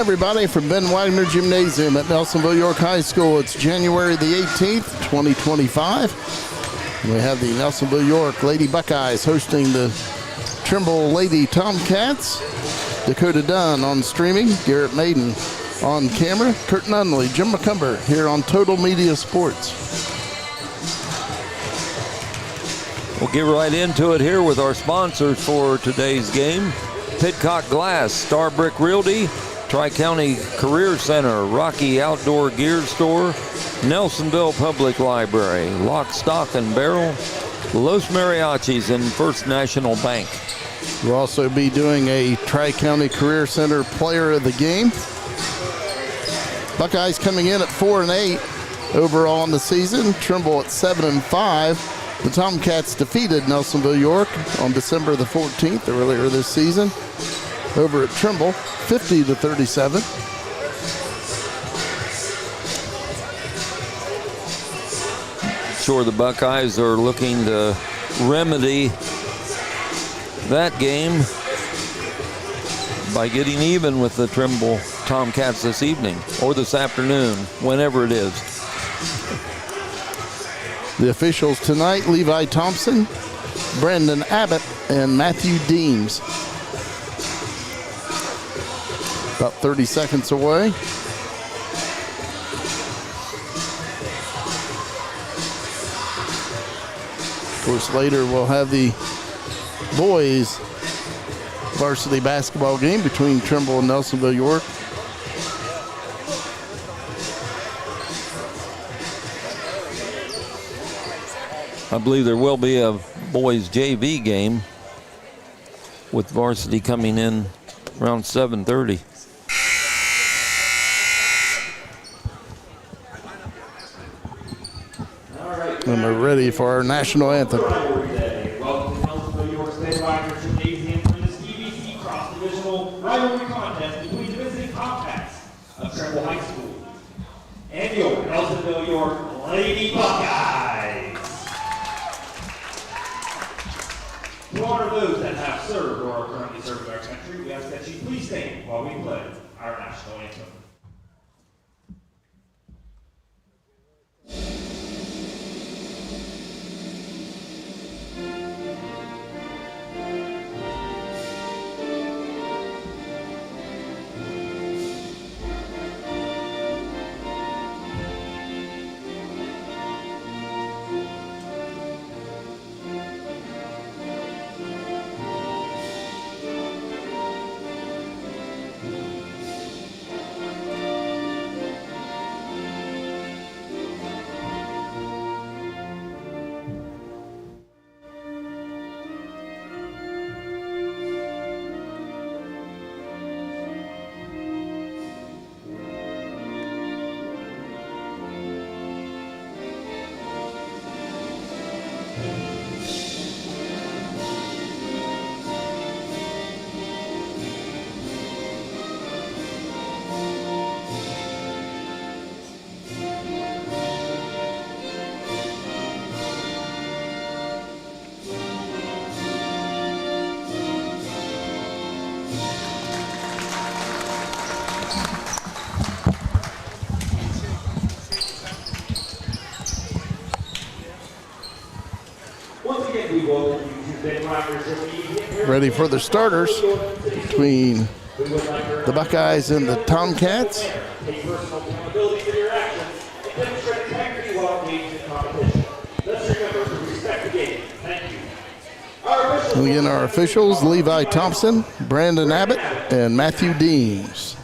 Everybody from Ben Wagner Gymnasium at Nelsonville-York High School. It's January the 18th, 2025. We have the Nelsonville-York Lady Buckeyes hosting the Trimble Lady Tomcats. Dakota Dunn on streaming, Garrett Maiden on camera, Kurt Nunley, Jim McCumber here on Total Media Sports. We'll get right into it here with our sponsors for today's game. Pidcock Glass, Star Brick Realty, Tri-County Career Center, Rocky Outdoor Gear Store, Nelsonville Public Library, Lock, Stock and Barrel, Los Mariachis, and First National Bank. We'll also be doing a Tri-County Career Center Player of the Game. Buckeyes coming in at 4-8 overall in the season. Trimble at 7-5. The Tomcats defeated Nelsonville-York on December the 14th earlier this season over at Trimble, 50-37. Sure, the Buckeyes are looking to remedy that game by getting even with the Trimble Tomcats this evening or this afternoon, whenever it is. The officials tonight, Levi Thompson, Brandon Abbott, and Matthew Deems. About 30 seconds away. Of course, later we'll have the boys varsity basketball game between Trimble and Nelsonville-York. I believe there will be a boys JV game with varsity coming in around 7:30. And we're ready for our national anthem. Welcome to Nelsonville-York's Ben Wagner Gymnasium for this EBC cross-divisional rivalry contest between the visiting Tomcats of Trimble High School and your Nelsonville-York Lady Buckeyes. To honor those that have served or are currently serving our country, we ask that you please stand while we play our national anthem. Ready for the starters between the Buckeyes and the Tomcats. And again, our officials, Levi Thompson, Brandon Abbott, and Matthew Deems.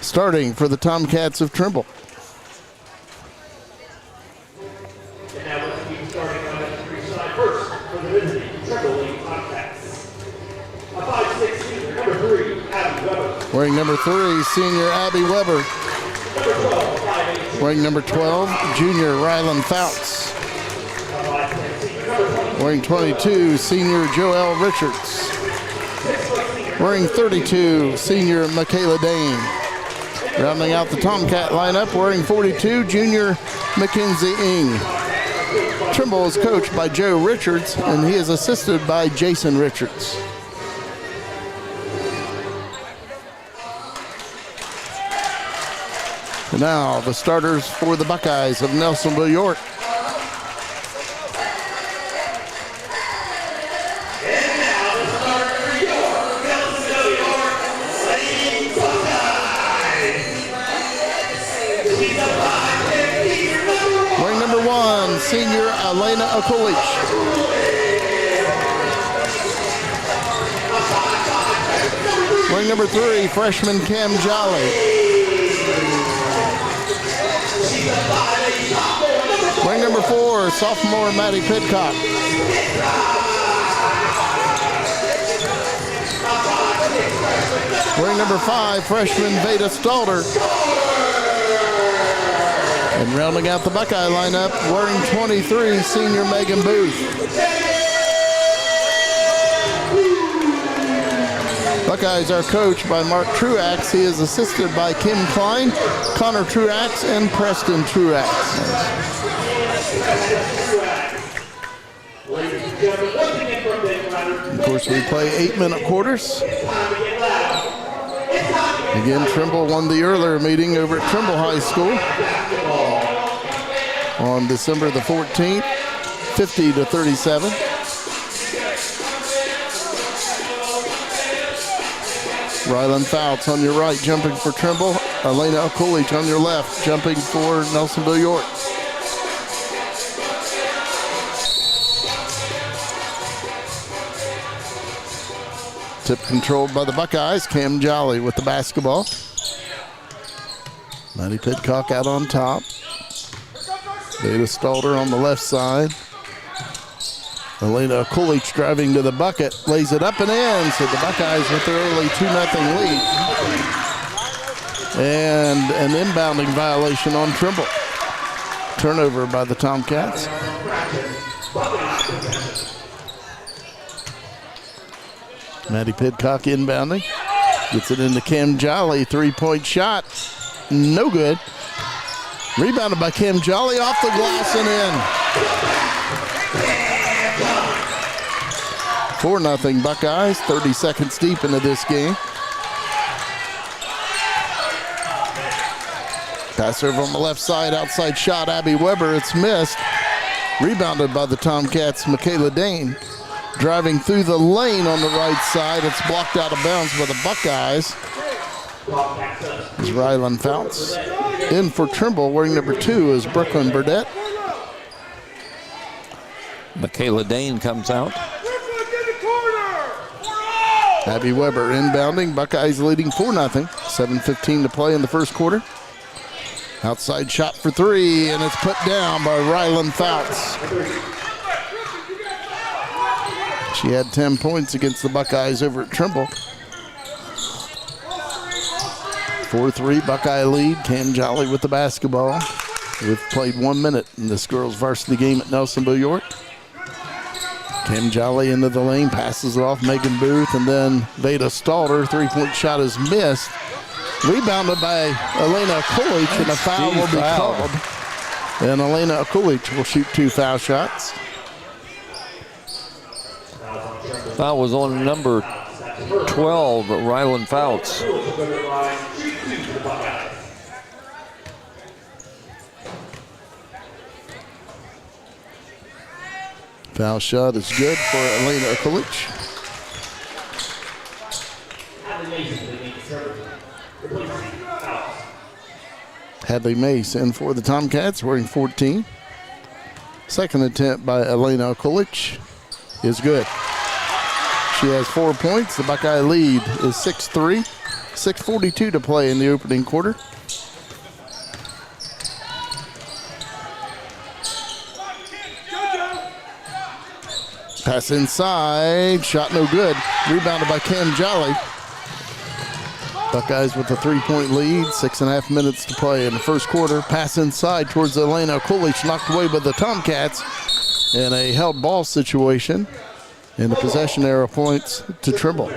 Starting for the Tomcats of Trimble. Wearing number 3, senior Abby Weber. Wearing number 12, junior Rylan Fouts. Wearing 22, senior Joelle Richards. Wearing 32, senior Michaela Dane. Rounding out the Tomcat lineup, wearing 42, junior Mackenzie Ing. Trimble is coached by Joe Richards, and he is assisted by Jason Richards. And now the starters for the Buckeyes of Nelsonville-York. Wearing number 1, senior Elena Okulich. Wearing number 3, freshman Cam Jolly. Wearing number 4, sophomore Maddie Pidcock. Wearing number 5, freshman Veda Stalter. And rounding out the Buckeye lineup, wearing 23, senior Megan Booth. Buckeyes are coached by Mark Truax. He is assisted by Kim Klein, Connor Truax, and Preston Truax. Of course, we play 8-minute quarters. Again, Trimble won the earlier meeting over at Trimble High School on December the 14th, 50-37. Rylan Fouts on your right, jumping for Trimble. Elena Okulich on your left, jumping for Nelsonville-York. Tip controlled by the Buckeyes. Cam Jolly with the basketball. Maddie Pidcock out on top. Veda Stalter on the left side. Elena Okulich driving to the bucket, lays it up and in. So the Buckeyes with their early 2-0 lead. And an inbounding violation on Trimble. Turnover by the Tomcats. Maddie Pidcock inbounding. Gets it into Cam Jolly. 3-point shot. No good. Rebounded by Cam Jolly off the glass and in. 4-0 Buckeyes. 30 seconds deep into this game. Pass over on the left side. Outside shot. Abby Weber. It's missed. Rebounded by the Tomcats. Michaela Dane. Driving through the lane on the right side. It's blocked out of bounds by the Buckeyes. Is Rylan Fouts. In for Trimble, wearing number 2 is Brooklyn Burdett. Michaela Dane comes out. Abby Weber inbounding. Buckeyes leading 4-0. 7:15 to play in the first quarter. Outside shot for 3, and it's put down by Rylan Fouts. She had 10 points against the Buckeyes over at Trimble. 4-3 Buckeye lead. Cam Jolly with the basketball. We've played 1 minute in this girls varsity game at Nelsonville-York. Cam Jolly into the lane, passes it off Megan Booth, and then Veda Stalter. 3-point shot is missed. Rebounded by Elena Okulich, and a foul will be called. And Elena Okulich will shoot 2 foul shots. Foul was on number 12, Rylan Fouts. Foul shot is good for Elena Okulich. Hadley Mace in for the Tomcats, wearing 14. Second attempt by Elena Okulich is good. She has 4 points. The Buckeye lead is 6-3. 6:42 to play in the opening quarter. Pass inside, shot no good. Rebounded by Cam Jolly. Buckeyes with a 3-point lead, 6.5 minutes to play in the first quarter. Pass inside towards Elena Okulich, knocked away by the Tomcats in a held ball situation. And the possession arrow points to Trimble.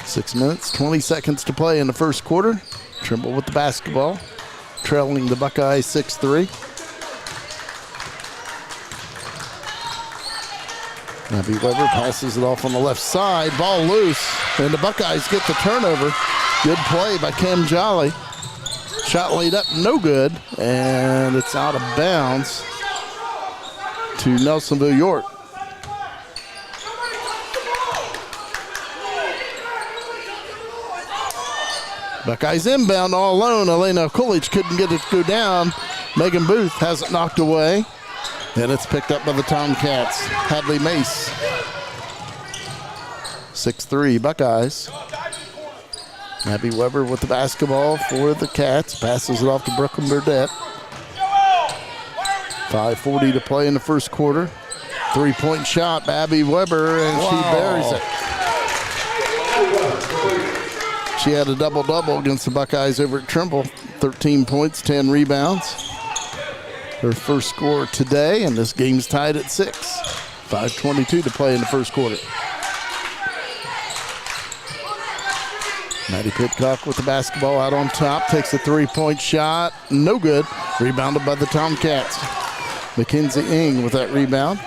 Six minutes, 20 seconds to play in the first quarter. Trimble with the basketball, trailing the Buckeyes 6-3. Abby Weber passes it off on the left side. Ball loose, and the Buckeyes get the turnover. Good play by Cam Jolly. Shot laid up, no good, and it's out of bounds to Nelsonville-York. Buckeyes inbound all alone. Elena Coolidge couldn't get it to go down. Megan Booth has it knocked away, and it's picked up by the Tomcats. Hadley Mace. 6-3 Buckeyes. Abby Weber with the basketball for the Cats. Passes it off to Brooklyn Burdette. 5:40 to play in the first quarter. 3-point shot by Abby Weber, and she buries it. She had a double-double against the Buckeyes over at Trimble. 13 points, 10 rebounds. Her first score today, and this game's tied at 6. 5:22 to play in the first quarter. Maddie Pidcock with the basketball out on top. Takes a 3-point shot. No good. Rebounded by the Tomcats. Mackenzie Ing with that rebound.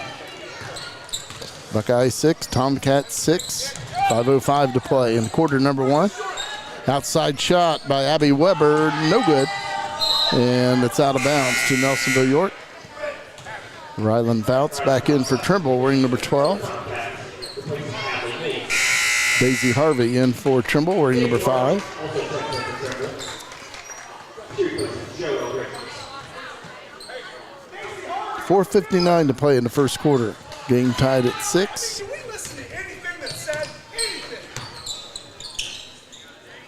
Buckeyes 6, Tomcats 6. 5:05 to play in quarter number 1. Outside shot by Abby Weber. No good. And it's out of bounds to Nelsonville-York. Rylan Fouts back in for Trimble, wearing number 12. Daisy Harvey in for Trimble, wearing number 5. .459 to play in the first quarter. Game tied at 6.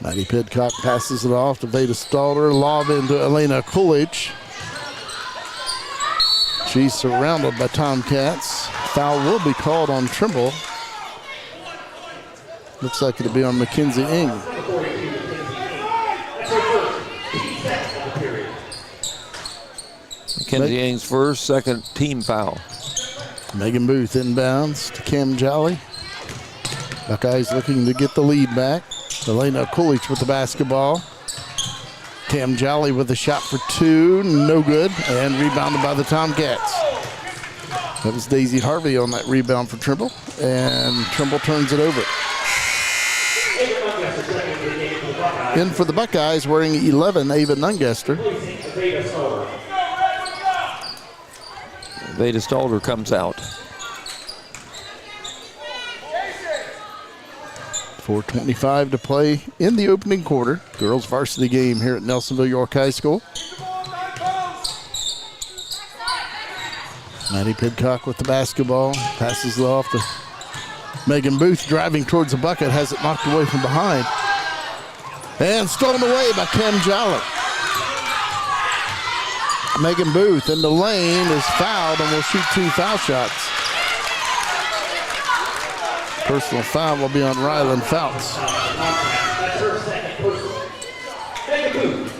Maddie Pidcock passes it off to Veda Stalder. Lob into Elena Coolidge. She's surrounded by Tomcats. Foul will be called on Trimble. Looks like it'll be on Mackenzie Ing. Mackenzie Ing's first, second team foul. Megan Booth inbounds to Cam Jolly. Buckeyes looking to get the lead back. Elena Coolidge with the basketball. Cam Jolly with a shot for 2, no good, and rebounded by the Tomcats. That was Daisy Harvey on that rebound for Trimble, and Trimble turns it over. In for the Buckeyes, wearing 11, Ava Nungester. Veda Stalder comes out. 4:25 to play in the opening quarter. Girls varsity game here at Nelsonville-York High School. Maddie Pidcock with the basketball. Passes it off to Megan Booth, driving towards the bucket. Has it knocked away from behind. And stolen away by Cam Jolly. Megan Booth in the lane is fouled and will shoot 2 foul shots. Personal foul will be on Rylan Fouts. That's her second personal. Megan Booth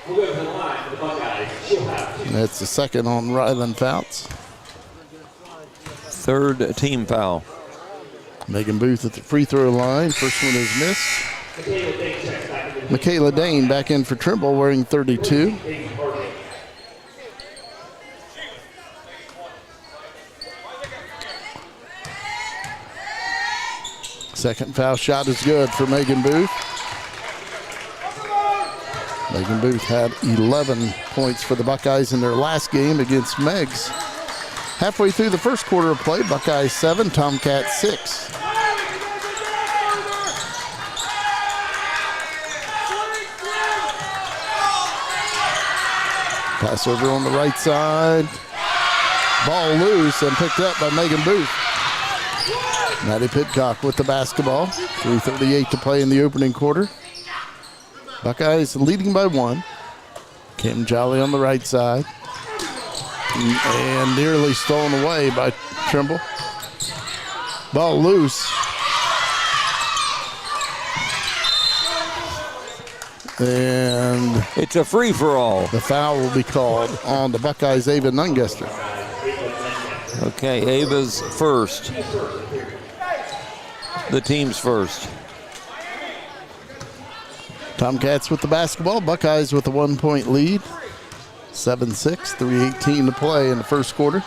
will go to the line for the Buckeyes. She'll have 2. That's the second on Rylan Fouts. Third team foul. Megan Booth at the free throw line. First one is missed. Michaela Dane back in for Trimble, wearing 32. Second foul shot is good for Megan Booth. Megan Booth had 11 points for the Buckeyes in their last game against Megs. Halfway through the first quarter of play, Buckeyes 7, Tomcats 6. Pass over on the right side. Ball loose and picked up by Megan Booth. Maddie Pidcock with the basketball. 3:38 to play in the opening quarter. Buckeyes leading by 1. Kim Jolly on the right side. And nearly stolen away by Trimble. Ball loose. And it's a free-for-all. The foul will be called on the Buckeyes' Ava Nungester. Okay, Ava's first. The team's first. Tomcats with the basketball. Buckeyes with a 1-point lead. 7-6, 3:18 to play in the first quarter.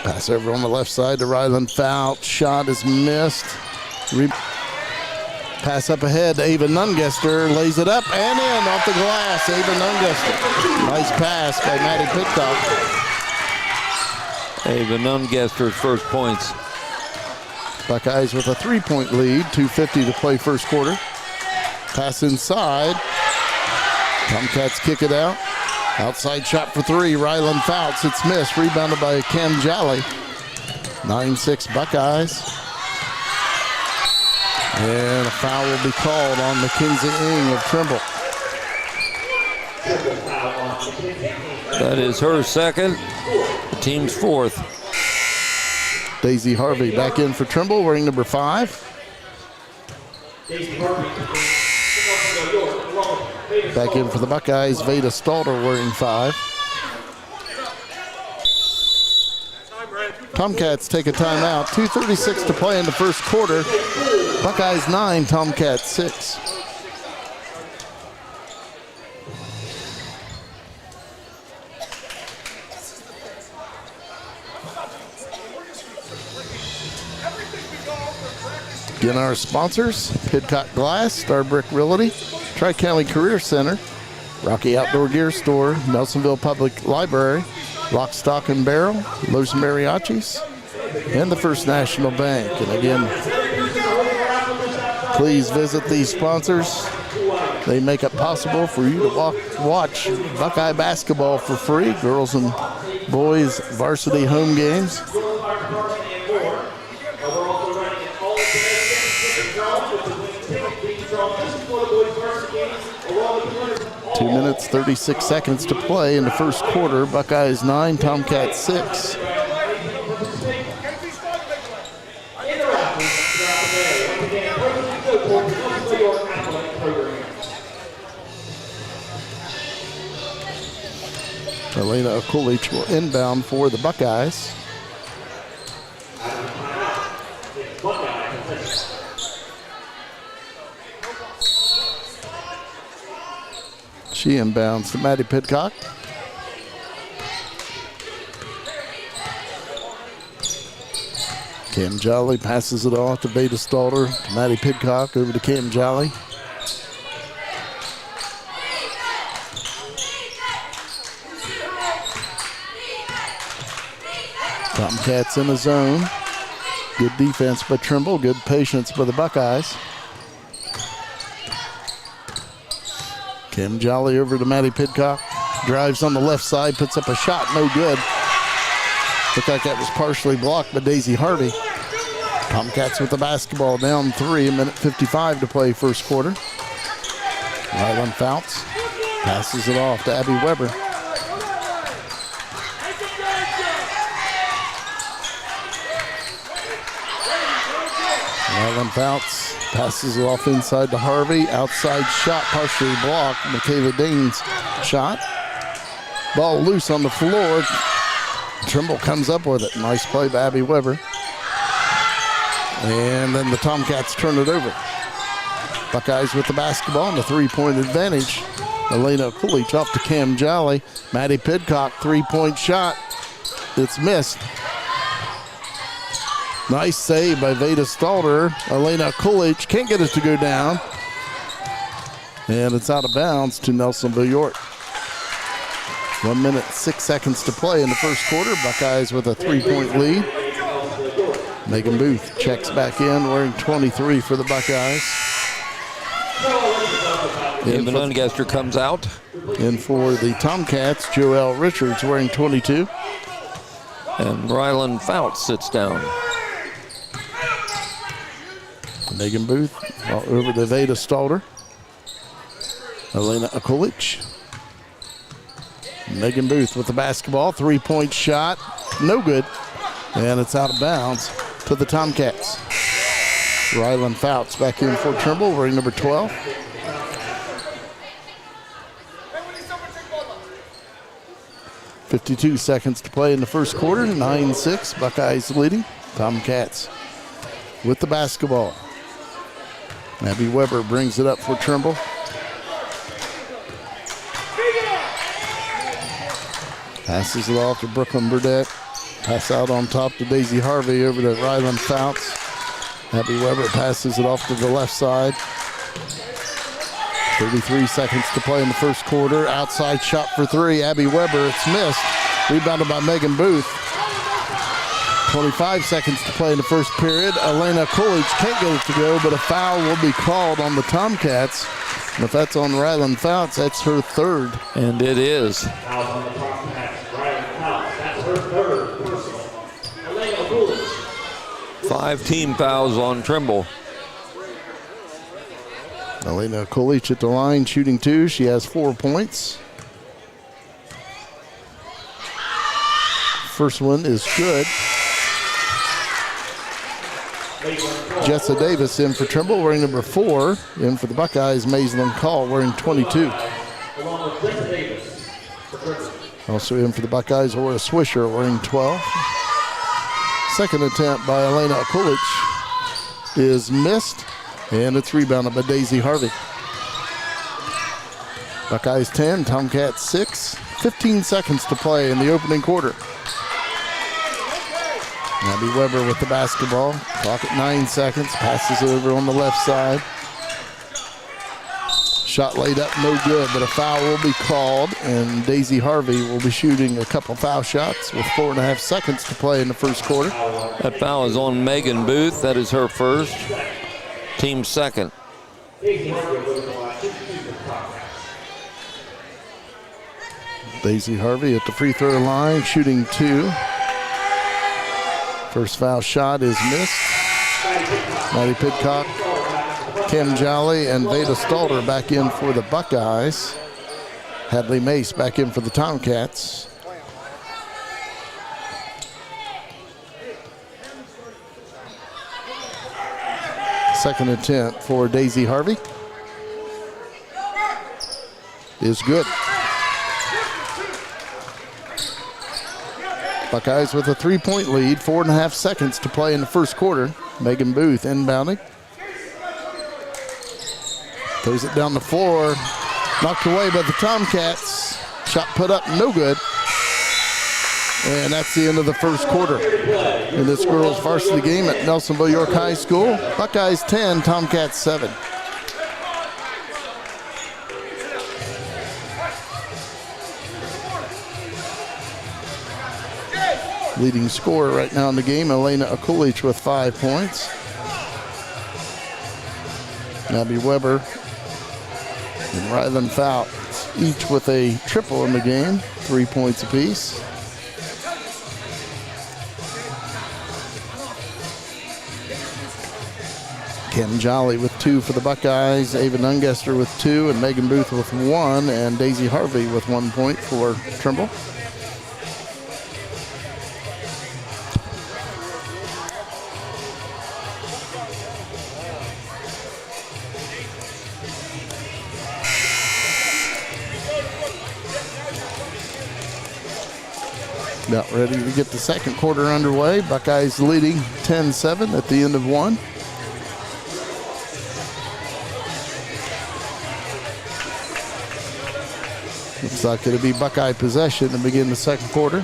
Pass over on the left side to Ryland Fouts. Shot is missed. Pass up ahead to Ava Nungester. Lays it up and in off the glass. Ava Nungester. Nice pass by Maddie Pitcock. Ava Nungester's first points. Buckeyes with a 3-point lead. 2:50 to play first quarter. Pass inside. Tomcats kick it out. Outside shot for three. Ryland Fouts. It's missed. Rebounded by Cam Jolly. 9-6 Buckeyes. And a foul will be called on Mackenzie Ng of Trimble. That is her second. The team's fourth. Daisy Harvey back in for Trimble, wearing number 5. Back in for the Buckeyes, Veda Stalter wearing 5. Tomcats take a timeout. 2:36 to play in the first quarter. Buckeyes 9, Tomcats 6. Again, our sponsors: Pidcock Glass, Star Brick Realty, Tri-County Career Center, Rocky Outdoor Gear Store, Nelsonville Public Library, Lock, Stock and Barrel, Los Mariachis, and the First National Bank. And again, please visit these sponsors. They make it possible for you to watch Buckeye basketball for free, girls and boys varsity home games. 2 minutes, 36 seconds to play in the first quarter. Buckeyes 9, Tomcats 6. Elena Okulich will inbound for the Buckeyes. She inbounds to Maddie Pidcock. Cam Jolly passes it off to Veda Stalter, to Maddie Pidcock, over to Cam Jolly. Tomcats in the zone. Good defense by Trimble, good patience by the Buckeyes. Cam Jolly over to Maddie Pidcock. Drives on the left side, puts up a shot, no good. Looked like that was partially blocked by Daisy Harvey. Tomcats with the basketball, down 3, a minute 55 to play first quarter. Ryland Fouts passes it off to Abby Weber. Ryland Fouts passes it off inside to Harvey. Outside shot, partially blocked. Michaela Dean's shot. Ball loose on the floor. Trimble comes up with it. Nice play by Abby Weber. And then the Tomcats turn it over. Buckeyes with the basketball and the 3-point advantage. Elena Coolidge off to Cam Jolly. Maddie Pidcock, 3-point shot. It's missed. Nice save by Veda Stalter. Elena Coolidge can't get it to go down. And it's out of bounds to Nelsonville-York. 1 minute, 6 seconds to play in the first quarter. Buckeyes with a 3-point lead. Megan Booth checks back in, wearing 23 for the Buckeyes. Ava Nungester comes out. In for the Tomcats, Joelle Richards wearing 22. And Ryland Fouts sits down. Megan Booth over to Veda Stalter. Elena Akulich. Megan Booth with the basketball. 3-point shot. No good. And it's out of bounds to the Tomcats. Ryland Fouts back in for Trimble, wearing number 12. .52 seconds to play in the first quarter. 9-6. Buckeyes leading. Tomcats with the basketball. Abby Weber brings it up for Trimble. Passes it off to Brooklyn Burdette. Pass out on top to Daisy Harvey over to Rylan Fouts. Abby Weber passes it off to the left side. 33 seconds to play in the first quarter. Outside shot for three. Abby Weber, it's missed. Rebounded by Megan Booth. 25 seconds to play in the first period. Elena Coolidge can't get it to go, but a foul will be called on the Tomcats. And if that's on Rylan Fouts, that's her third. And it is. Fouls on the Tomcats. Rylan Fouts, that's her third personal. Elena Coolidge. 5 team fouls on Trimble. Elena Coolidge at the line, shooting 2. She has 4 points. First one is good. Jessa Davis in for Trimble, wearing number 4. In for the Buckeyes, Maislyn Call, wearing 22. Also in for the Buckeyes, Aura Swisher, wearing 12. Second attempt by Elena Coolidge is missed, and it's rebounded by Daisy Harvey. Buckeyes 10, Tomcats 6. 15 seconds to play in the opening quarter. Abby Weber with the basketball. Clock at 9 seconds. Passes it over on the left side. Shot laid up, no good, but a foul will be called, and Daisy Harvey will be shooting a couple foul shots with 4.5 seconds to play in the first quarter. That foul is on Megan Booth. That is her first. Team second. Daisy Harvey at the free throw line, shooting 2. First foul shot is missed. Maddie Pidcock, Kim Jolly, and Veda Stalter back in for the Buckeyes. Hadley Mace back in for the Tomcats. Second attempt for Daisy Harvey is good. Buckeyes with a 3-point lead, 4.5 seconds to play in the first quarter. Megan Booth inbounding. Throws it down the floor. Knocked away by the Tomcats. Shot put up, no good. And that's the end of the first quarter in this girls varsity game at Nelsonville-York High School. Buckeyes 10, Tomcats 7. Leading scorer right now in the game, Elena Coolidge with 5 points. Abby Weber and Rylan Fouts, each with a triple in the game, 3 points apiece. Kim Jolly with 2 for the Buckeyes, Ava Nungester with 2, and Megan Booth with 1, and Daisy Harvey with 1 point for Trimble. About ready to get the second quarter underway. Buckeyes leading 10-7 at the end of 1. Looks like it'll be Buckeye possession to begin the second quarter.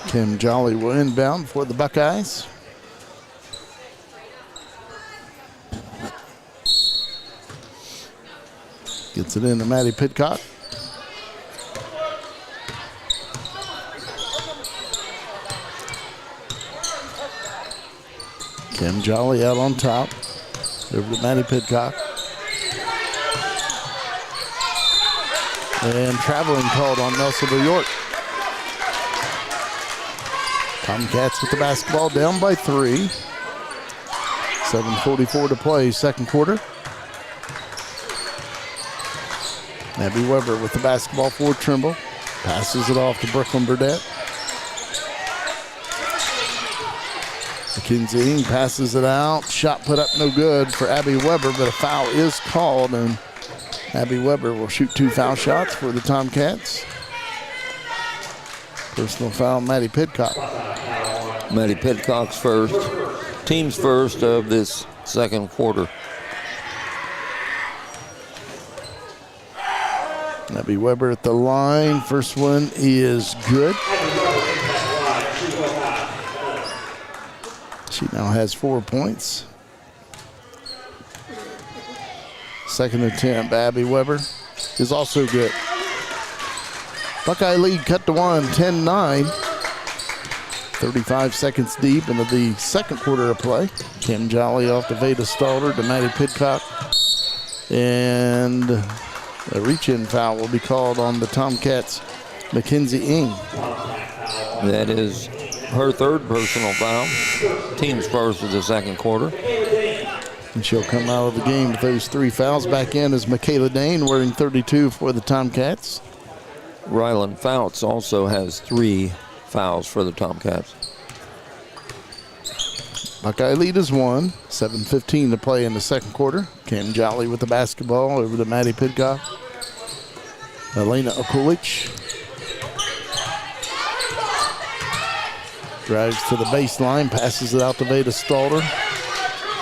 Kim Jolly will inbound for the Buckeyes. Gets it in to Maddie Pidcock. Kim Jolly out on top. Over to Maddie Pidcock. And traveling called on Nelsonville-York. Tomcats with the basketball down by 3. 7:44 to play, second quarter. Abby Weber with the basketball for Trimble. Passes it off to Brooklyn Burdett. Mackenzie Ing passes it out. Shot put up no good for Abby Weber, but a foul is called, and Abby Weber will shoot 2 foul shots for the Tomcats. Personal foul, Maddie Pidcock. Maddie Pidcock's first, team's first of this second quarter. Abby Weber at the line. First one is good. She now has 4 points. Second attempt, Abby Weber is also good. Buckeye lead cut to one, 10-9. 35 seconds deep into the second quarter of play. Kim Jolly off to Veda Stalder to Maddie Pidcock. And a reach-in foul will be called on the Tomcats' Mackenzie Ing. That is her third personal foul. Team's first of the second quarter. And she'll come out of the game with those 3 fouls. Back in is Michaela Dane wearing 32 for the Tomcats. Rylan Fouts also has 3 fouls for the Tomcats. Buckeye lead is 1. 7:15 to play in the second quarter. Cam Jolly with the basketball over to Maddie Pidcock. Elena Okulich drives to the baseline, passes it out to Veda Stalder.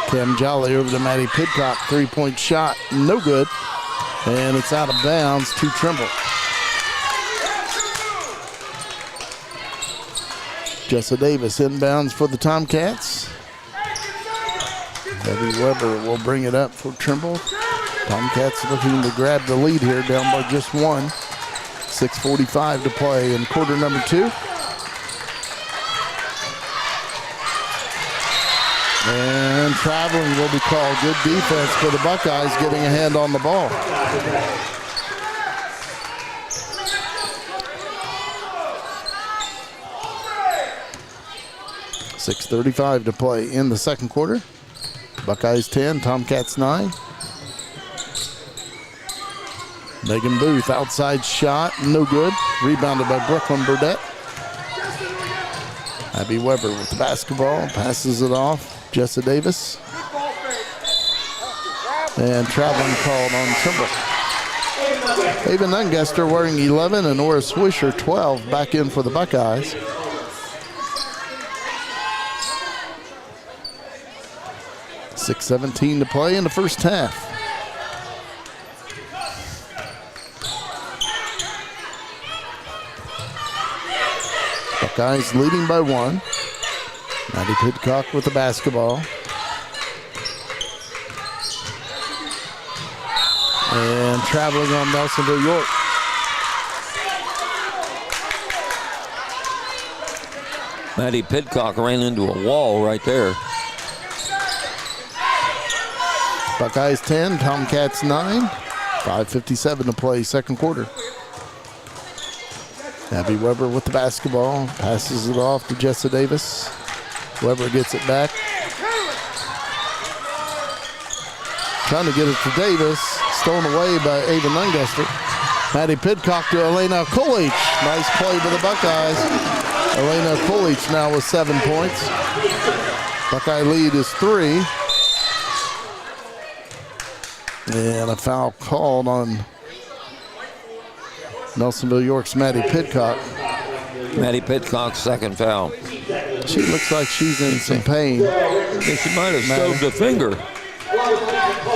Cam Jolly over to Maddie Pidcock. 3-point shot, no good. And it's out of bounds to Trimble. Jessa Davis inbounds for the Tomcats. Debbie Weber will bring it up for Trimble. Tomcats looking to grab the lead here, down by just 1. 6:45 to play in quarter number 2. And traveling will be called. Good defense for the Buckeyes, getting a hand on the ball. .6:35 to play in the second quarter. Buckeyes 10, Tomcats 9. Megan Booth, outside shot, no good. Rebounded by Brooklyn Burdette. Abby Weber with the basketball, passes it off. Jessa Davis. And traveling called on Trimble. Ava Nungester wearing 11 and Nora Swisher 12 back in for the Buckeyes. .6:17 to play in the first half. Buckeyes leading by 1. Maddie Pidcock with the basketball. And traveling on Nelsonville-York. Maddie Pidcock ran into a wall right there. Buckeyes 10, Tomcats 9. 5:57 to play second quarter. Abby Weber with the basketball, passes it off to Jessa Davis. Weber gets it back. Trying to get it to Davis. Stolen away by Ava Nungester. Maddie Pidcock to Elena Kulich. Nice play by the Buckeyes. Elena Kulich now with 7 points. Buckeye lead is 3. And a foul called on Nelsonville-York's Maddie Pidcock. Maddie Pidcock's second foul. She looks like she's in some pain. I think she might have stoved a finger.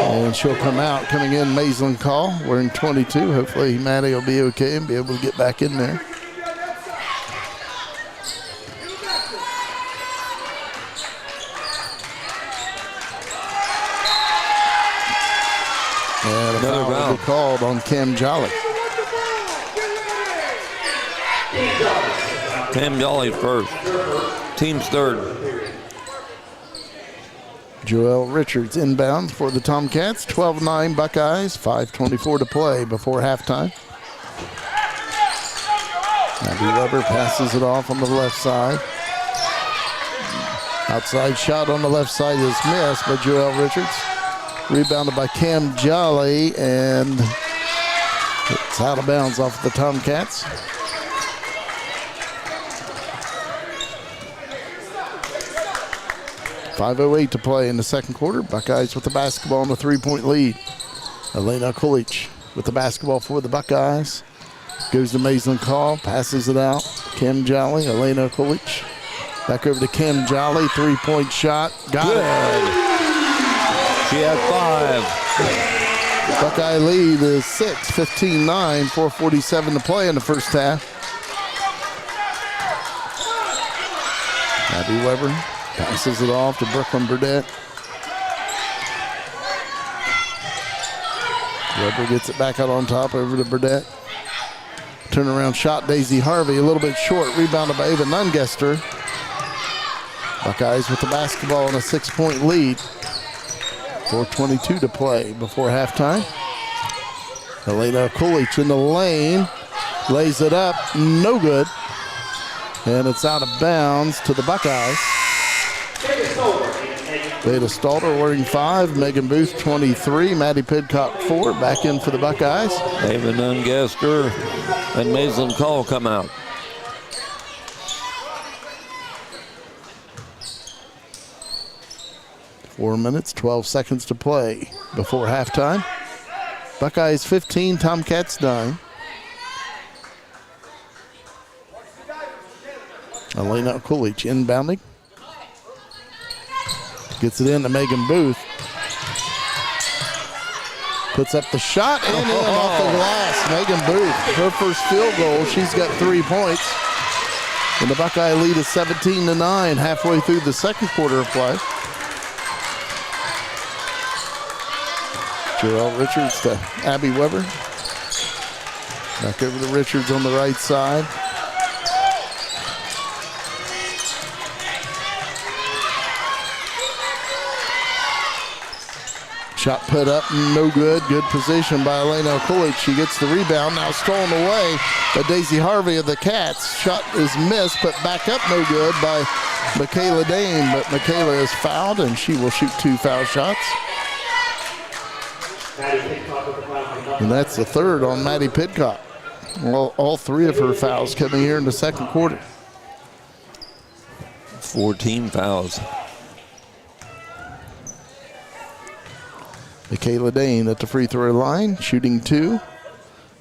And she'll come out. Coming in, Maislin Call, wearing 22. Hopefully Maddie will be okay and be able to get back in there. And a foul will be called on Cam Jolly. Cam Jolly first. Team's third. Joelle Richards inbound for the Tomcats. 12-9 Buckeyes. 5:24 to play before halftime. Abby Weber passes it off on the left side. Outside shot on the left side is missed by Joelle Richards. Rebounded by Cam Jolly, and it's out of bounds off the Tomcats. .508 to play in the second quarter. Buckeyes with the basketball in the 3-point lead. Elena Kulich with the basketball for the Buckeyes. Goes to Maislin Call, passes it out. Cam Jolly, Elena Kulich. Back over to Kim Jolly, 3-point shot. Got it. She had 5. Buckeye lead is 6, 15-9, 4:47 to play in the first half. Abby Weber passes it off to Brooklyn Burdette. Weber gets it back out on top over to Burdette. Turnaround shot, Daisy Harvey, a little bit short. Rebounded by Ava Nungester. Buckeyes with the basketball and a 6-point lead. 4:22 to play before halftime. Elena Coolidge in the lane. Lays it up, no good. And it's out of bounds to the Buckeyes. Veda Stalter wearing 5, Megan Booth 23, Maddie Pidcock 4, back in for the Buckeyes. Ava Nungester and Maislin Call come out. Four minutes, 12 seconds to play before halftime. Buckeyes 15, Tomcats 9. Elena Coolidge inbounding. Gets it in to Megan Booth. Puts up the shot and in off the glass. Megan Booth, her first field goal. She's got 3 points. And the Buckeye lead is 17-9 halfway through the second quarter of play. Joelle Richards to Abby Weber. Back over to Richards on the right side. Shot put up, no good. Good position by Elena Coolidge. She gets the rebound, now stolen away by Daisy Harvey of the Cats. Shot is missed, but back up no good by Michaela Dane. But Michaela is fouled, and she will shoot 2 foul shots. And that's the third on Maddie Pidcock. Well, all 3 of her fouls coming here in the second quarter. 14 fouls. Michaela Dane at the free throw line, shooting 2.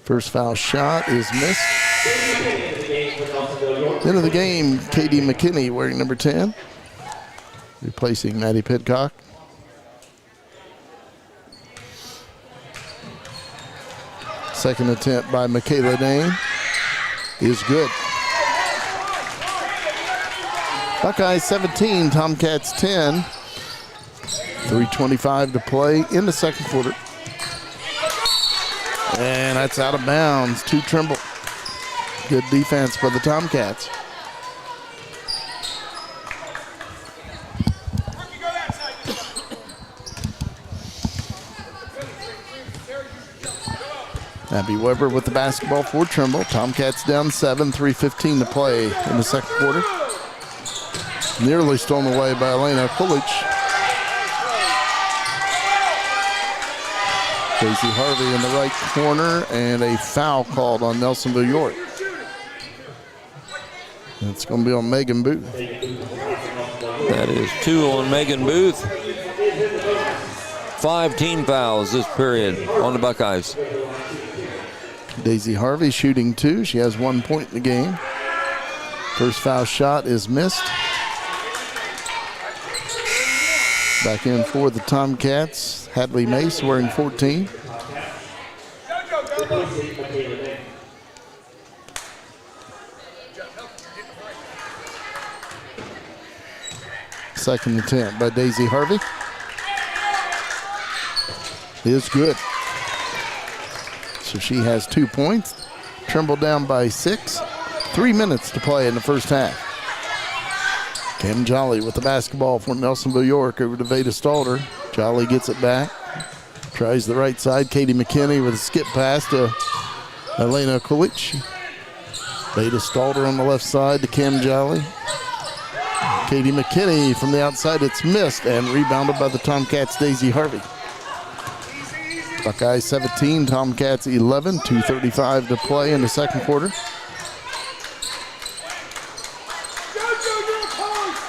First foul shot is missed. End of the game, Katie McKinney wearing number 10, replacing Maddie Pidcock. Second attempt by Michaela Dane is good. Buckeyes 17, Tomcats 10. 3:25 to play in the second quarter. And that's out of bounds to Trimble. Good defense by the Tomcats. Abby Weber with the basketball for Trimble. Tomcats down 7, 3:15 to play in the second quarter. Nearly stolen away by Elena Coolidge. Daisy Harvey in the right corner, and a foul called on Nelsonville-York. It's going to be on Megan Booth. That is 2 on Megan Booth. 5 team fouls this period on the Buckeyes. Daisy Harvey shooting 2. She has 1 point in the game. First foul shot is missed. Back in for the Tomcats. Hadley Mace wearing 14. Second attempt by Daisy Harvey is good. So she has 2 points. Trimble down by 6. 3 minutes to play in the first half. Cam Jolly with the basketball for Nelsonville-York over to Veda Stalter. Jolly gets it back. Tries the right side. Katie McKinney with a skip pass to Elena Coolidge. Veda Stalter on the left side to Cam Jolly. Katie McKinney from the outside. It's missed and rebounded by the Tomcats' Daisy Harvey. Buckeyes 17, Tomcats 11. 2:35 to play in the second quarter.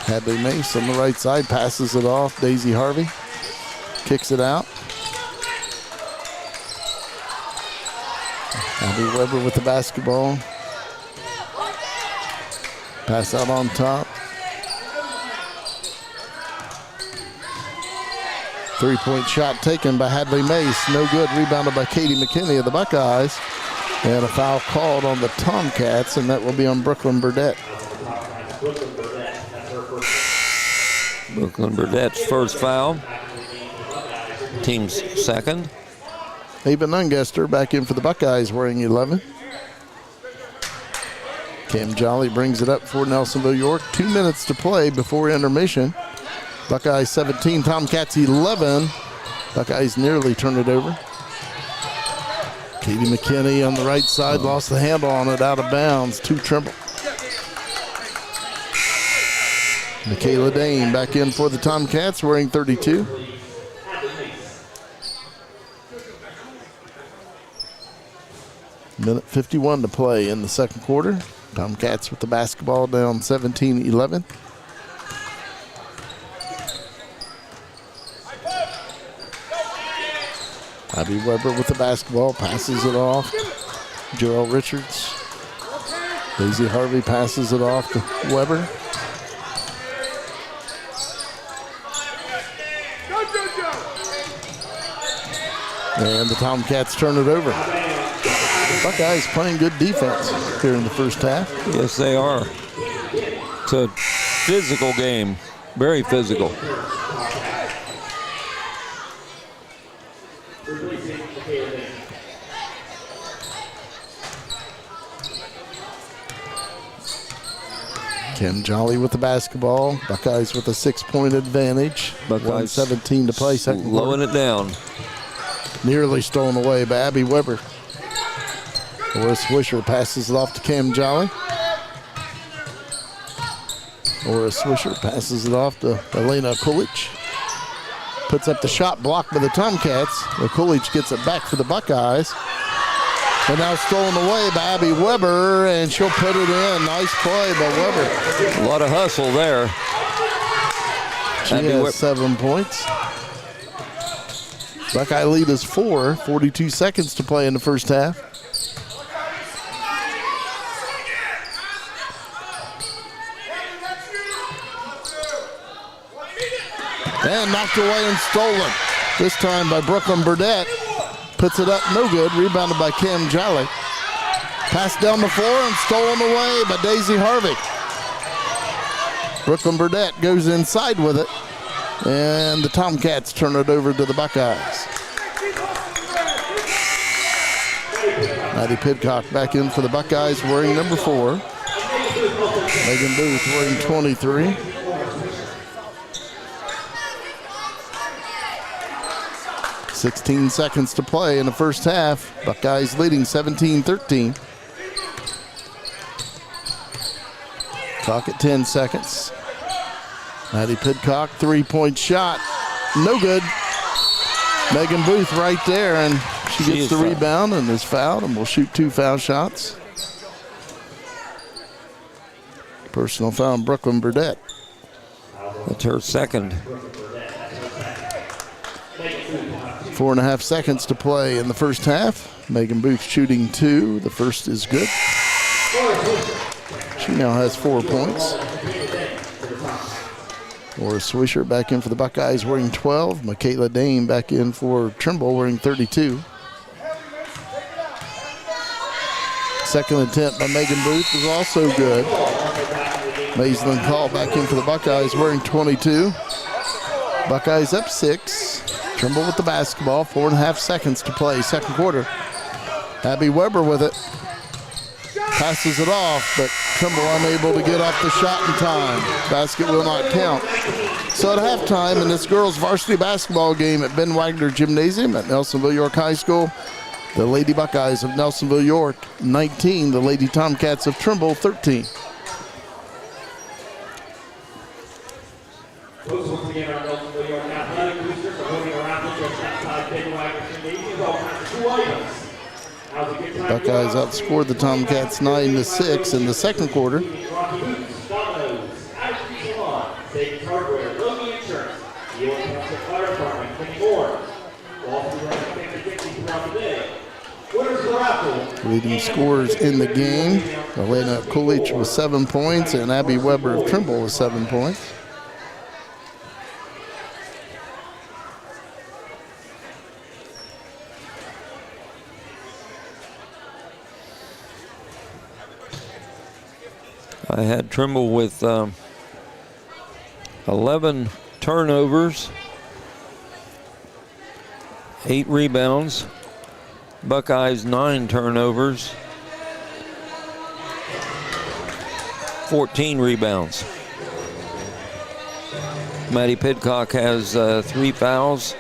Hadley Mace on the right side, passes it off. Daisy Harvey kicks it out. Abby Weber with the basketball. Pass out on top. Three-point shot taken by Hadley Mace. No good. Rebounded by Katie McKinney of the Buckeyes. And a foul called on the Tomcats, and that will be on Brooklyn Burdett. Brooklyn Burdett's first foul. Team's second. Ava Nungester back in for the Buckeyes wearing 11. Cam Jolly brings it up for Nelsonville-York. 2 minutes to play before intermission. Buckeyes 17, Tomcats 11. Buckeyes nearly turned it over. Katie McKinney on the right side lost the handle on it out of bounds to Trimble. Michaela Dane back in for the Tomcats wearing 32. Minute 51 to play in the second quarter. Tomcats with the basketball down 17-11. Abby Weber with the basketball, passes it off. Joelle Richards. Daisy Harvey passes it off to Weber. And the Tomcats turn it over. Buckeyes playing good defense here in the first half. Yes, they are. It's a physical game, very physical. Kim Jolly with the basketball. Buckeyes with a 6-point advantage. Buckeyes 17 to play, second quarter. Lowing it down. Nearly stolen away by Abby Weber. Laura Swisher passes it off to Cam Jolly. Laura Swisher passes it off to Elena Kulich. Puts up the shot blocked by the Tomcats. Kulich gets it back for the Buckeyes. And now stolen away by Abby Weber, and she'll put it in. Nice play by Weber. A lot of hustle there. She has 7 points. Buckeye lead is 4. 42 seconds to play in the first half. And knocked away and stolen. This time by Brooklyn Burdett. Puts it up, no good. Rebounded by Kim Jolly. Passed down the floor and stolen away by Daisy Harvey. Brooklyn Burdett goes inside with it. And the Tomcats turn it over to the Buckeyes. Maddie Pidcock back in for the Buckeyes wearing number 4. Megan Booth wearing 23. .16 seconds to play in the first half. Buckeyes leading 17-13. Clock at 10 seconds. Maddie Pidcock, 3-point shot. No good. Megan Booth right there, and she gets the rebound and is fouled, and will shoot 2 foul shots. Personal foul on Brooklyn Burdett. That's her second. 4.5 seconds to play in the first half. Megan Booth shooting 2. The first is good. She now has 4 points. Laura Swisher back in for the Buckeyes wearing 12. Michaela Dane back in for Trimble wearing 32. Second attempt by Megan Booth is also good. Maislin Call back in for the Buckeyes wearing 22. Buckeyes up 6. Trimble with the basketball, 4.5 seconds to play, second quarter. Abby Weber with it. Passes it off, but Trimble unable to get off the shot in time. Basket will not count. So at halftime in this girls varsity basketball game at Ben Wagner Gymnasium at Nelsonville-York High School, the Lady Buckeyes of Nelsonville-York 19, the Lady Tomcats of Trimble 13. Once again, our Nelsonville-York athletic boosters are moving around just outside Ben Wagner Gymnasium, all kinds of cool items. Buckeyes outscored the Tomcats 9-6 in the second quarter. Leading scorers in the game, Elena Kulich with 7 points and Abby Weber of Trimble with 7 points. I had Trimble with 11 turnovers, 8 rebounds. Buckeyes 9 turnovers, 14 rebounds. Maddie Pidcock has 3 fouls.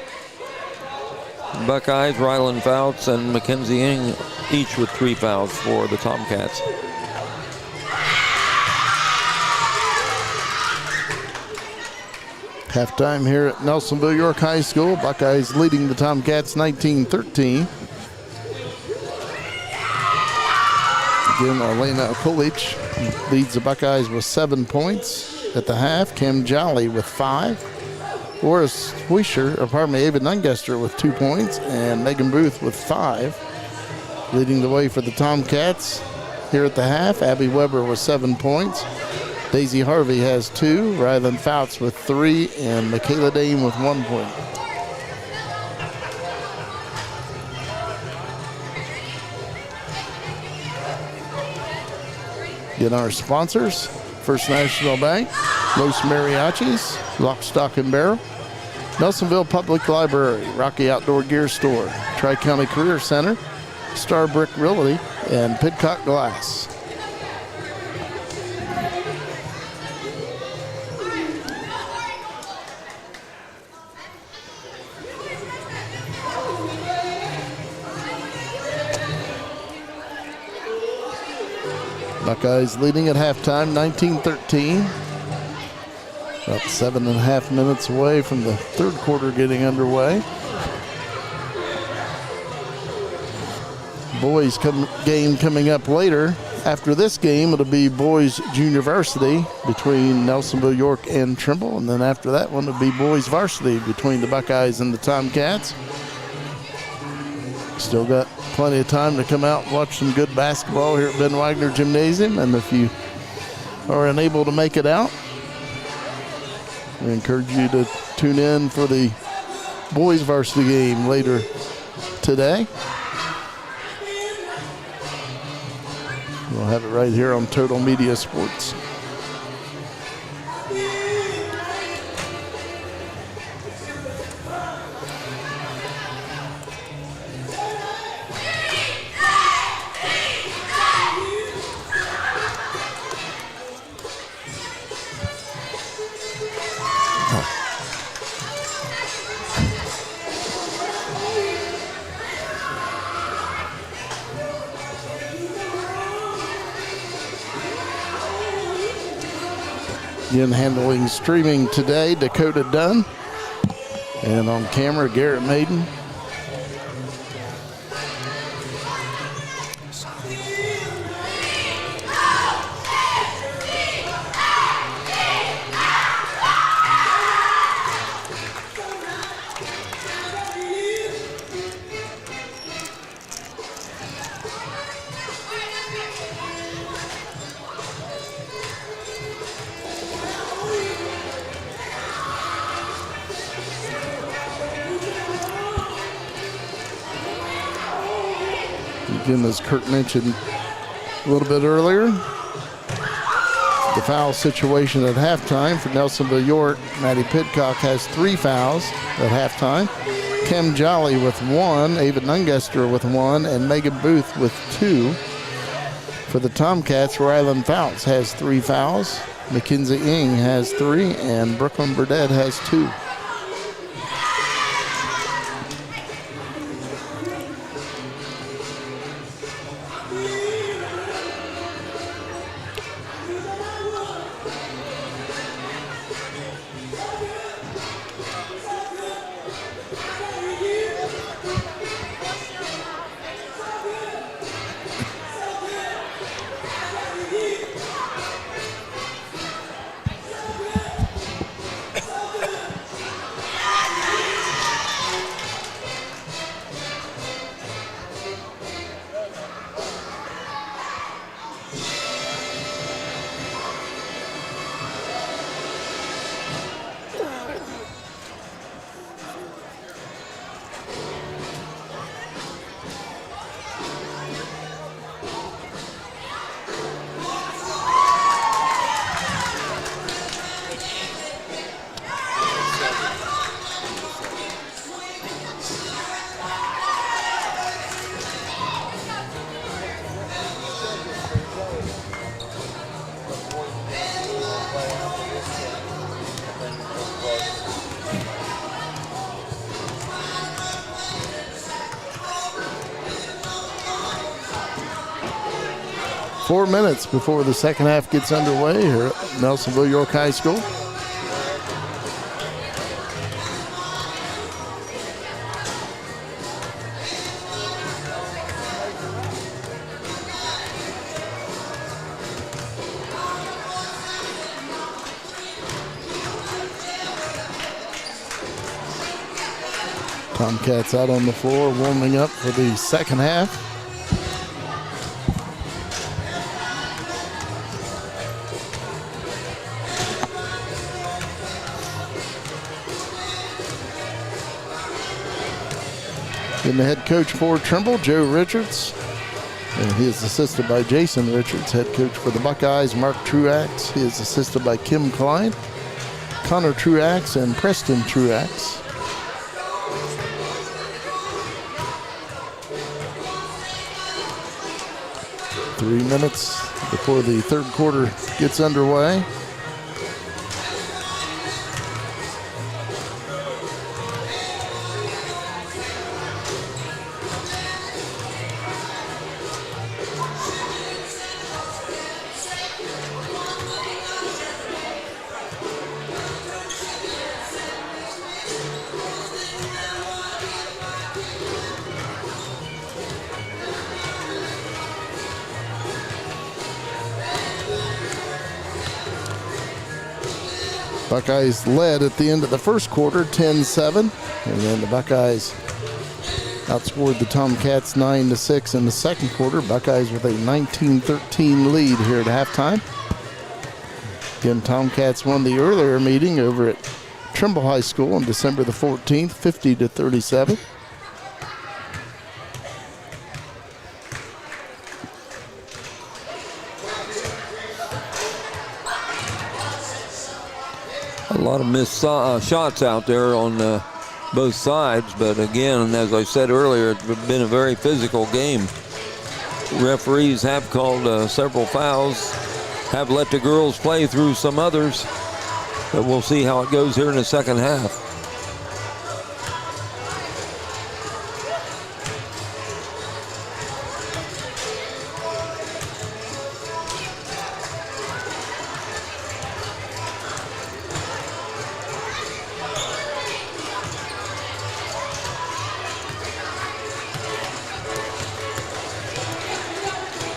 Buckeyes, Rylan Fouts and Mackenzie Ing each with 3 fouls for the Tomcats. Halftime here at Nelsonville-York High School. Buckeyes leading the Tomcats 19-13. Again, Elena Okulich leads the Buckeyes with 7 points at the half. Kim Jolly with 5. Boris Ava Nungester with 2 points, and Megan Booth with 5. Leading the way for the Tomcats here at the half. Abby Weber with 7 points. Daisy Harvey has 2. Rylan Fouts with 3, and Michaela Dame with 1 point. Get our sponsors: First National Bank, Los Mariachis, Lock, Stock and Barrel, Nelsonville Public Library, Rocky Outdoor Gear Store, Tri-County Career Center, Star Brick Realty, and Pidcock Glass. Buckeyes leading at halftime, 19-13. About 7.5 minutes away from the third quarter getting underway. Boys game coming up later. After this game, it'll be boys junior varsity between Nelsonville-York and Trimble. And then after that one, it'll be boys varsity between the Buckeyes and the Tomcats. Still got plenty of time to come out and watch some good basketball here at Ben Wagner Gymnasium. And if you are unable to make it out, we encourage you to tune in for the boys varsity game later today. We'll have it right here on Total Media Sports. Again, handling streaming today, Dakota Dunn. And on camera, Garrett Maiden. Again, as Kurt mentioned a little bit earlier, the foul situation at halftime for Nelsonville-York. Maddie Pidcock has 3 fouls at halftime. Kim Jolly with 1, Ava Nungester with 1, and Megan Booth with 2. For the Tomcats, Rylan Fouts has 3 fouls. Mackenzie Ing has 3, and Brooklyn Burdett has 2. 4 minutes before the second half gets underway here at Nelsonville-York High School. Tomcats out on the floor warming up for the second half. And the head coach for Trimble, Joe Richards. And he is assisted by Jason Richards, head coach for the Buckeyes, Mark Truax. He is assisted by Kim Klein, Connor Truax, and Preston Truax. Three minutes before the third quarter gets underway. Buckeyes led at the end of the first quarter, 10-7, and then the Buckeyes outscored the Tomcats 9-6 in the second quarter. Buckeyes with a 19-13 lead here at halftime. Again, Tomcats won the earlier meeting over at Trimble High School on December the 14th, 50-37. A lot of missed shots out there on both sides, but again, as I said earlier, it's been a very physical game. Referees have called several fouls, have let the girls play through some others, but we'll see how it goes here in the second half.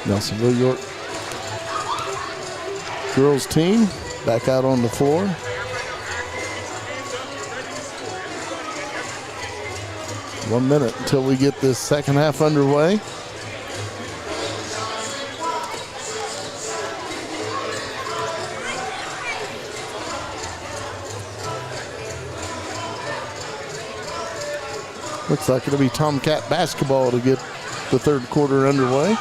Nelsonville-York girls team back out on the floor. One minute until we get this second half underway. Looks like it'll be Tomcat basketball to get the third quarter underway.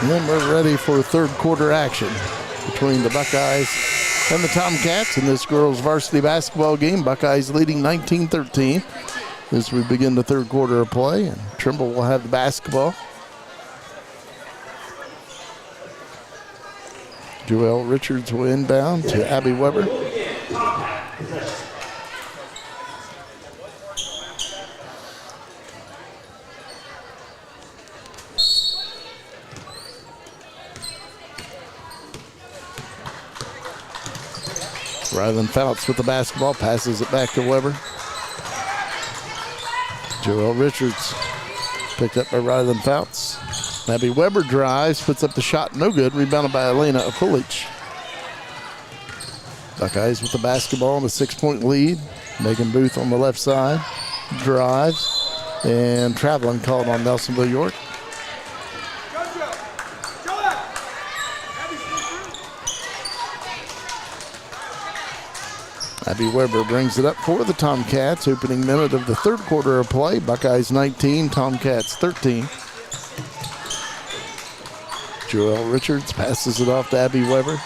And then we're ready for third quarter action between the Buckeyes and the Tomcats in this girls varsity basketball game. Buckeyes leading 19-13 as we begin the third quarter of play, and Trimble will have the basketball. Joelle Richards will inbound to Abby Weber. Rylan Fouts with the basketball, passes it back to Weber. Joelle Richards picked up by Rylan Fouts. Abby Weber drives, puts up the shot, no good. Rebounded by Elena Akulich. Buckeyes with the basketball and a 6-point lead. Megan Booth on the left side drives, and traveling called on Nelsonville-York. Abby Weber brings it up for the Tomcats. Opening minute of the third quarter of play. Buckeyes 19, Tomcats 13. Joelle Richards passes it off to Abby Weber.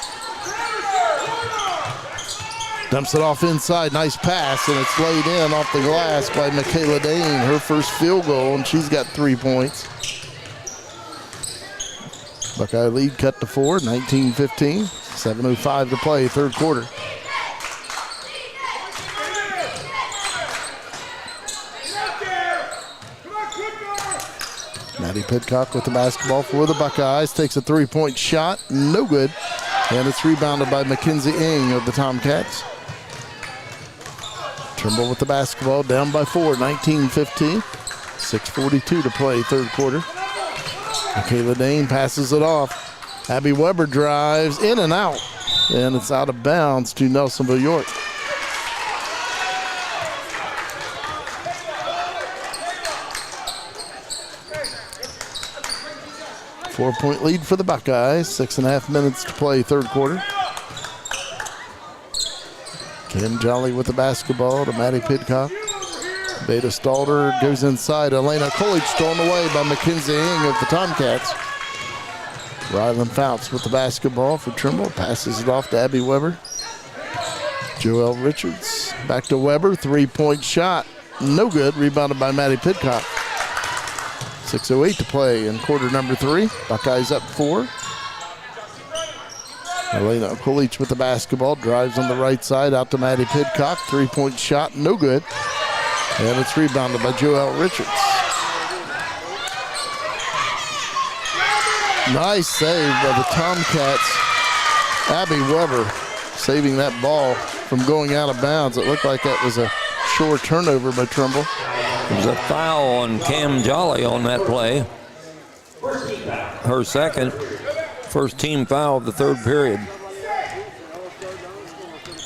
Dumps it off inside. Nice pass, and it's laid in off the glass by Michaela Dane. Her first field goal, and she's got 3 points. Buckeye lead cut to 4, 19-15. 7:05 to play, third quarter. Maddie Pidcock with the basketball for the Buckeyes. Takes a three-point shot. No good. And it's rebounded by Mackenzie Ng of the Tomcats. Trimble with the basketball. Down by 4. 19-15. 6:42 to play, third quarter. Michaela Dane passes it off. Abby Weber drives in and out. And it's out of bounds to Nelsonville-York. Four-point lead for the Buckeyes. 6.5 minutes to play, third quarter. Kim Jolly with the basketball to Maddie Pidcock. Beta Stalder goes inside. Elena Coolidge stolen away by Mackenzie Ng of the Tomcats. Rylan Fouts with the basketball for Trimble. Passes it off to Abby Weber. Joelle Richards back to Weber. Three-point shot. No good. Rebounded by Maddie Pidcock. 6:08 to play in quarter number 3. Buckeyes up 4. Elena Coolidge with the basketball. Drives on the right side out to Maddie Pidcock. Three-point shot. No good. And it's rebounded by Joelle Richards. Nice save by the Tomcats. Abby Weber saving that ball from going out of bounds. It looked like that was a short turnover by Trimble. There was a foul on Cam Jolly on that play. Her second. First team foul of the third period.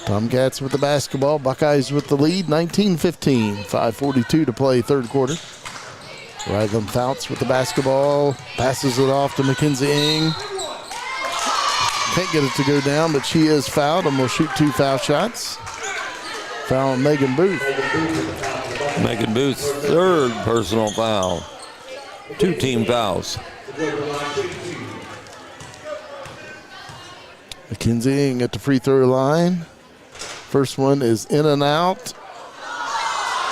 Tomcats with the basketball. Buckeyes with the lead. 19-15. 5:42 to play, third quarter. Rylan Fouts with the basketball. Passes it off to Mackenzie Ng. Can't get it to go down, but she is fouled and will shoot 2 foul shots. Foul on Megan Booth. Megan Booth's third personal foul. 2 team fouls. Mackenzie Ng at the free throw line. First one is in and out.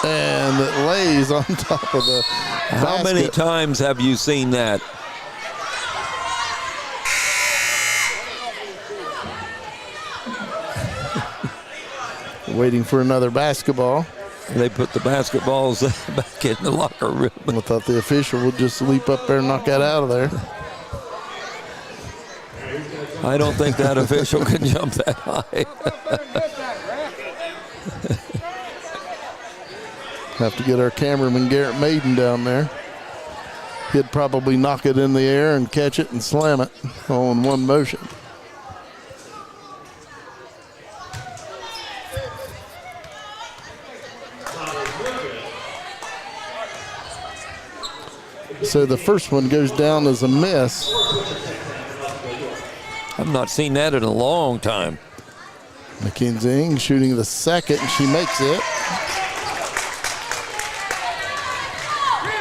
And it lays on top of the basket. How many times have you seen that? Waiting for another basketball. They put the basketballs back in the locker room. I thought the official would just leap up there and knock that out of there. I don't think that official can jump that high. Have to get our cameraman Garrett Maiden down there. He'd probably knock it in the air and catch it and slam it all in one motion. So the first one goes down as a miss. I've not seen that in a long time. Mackenzie Ng shooting the second, and she makes it.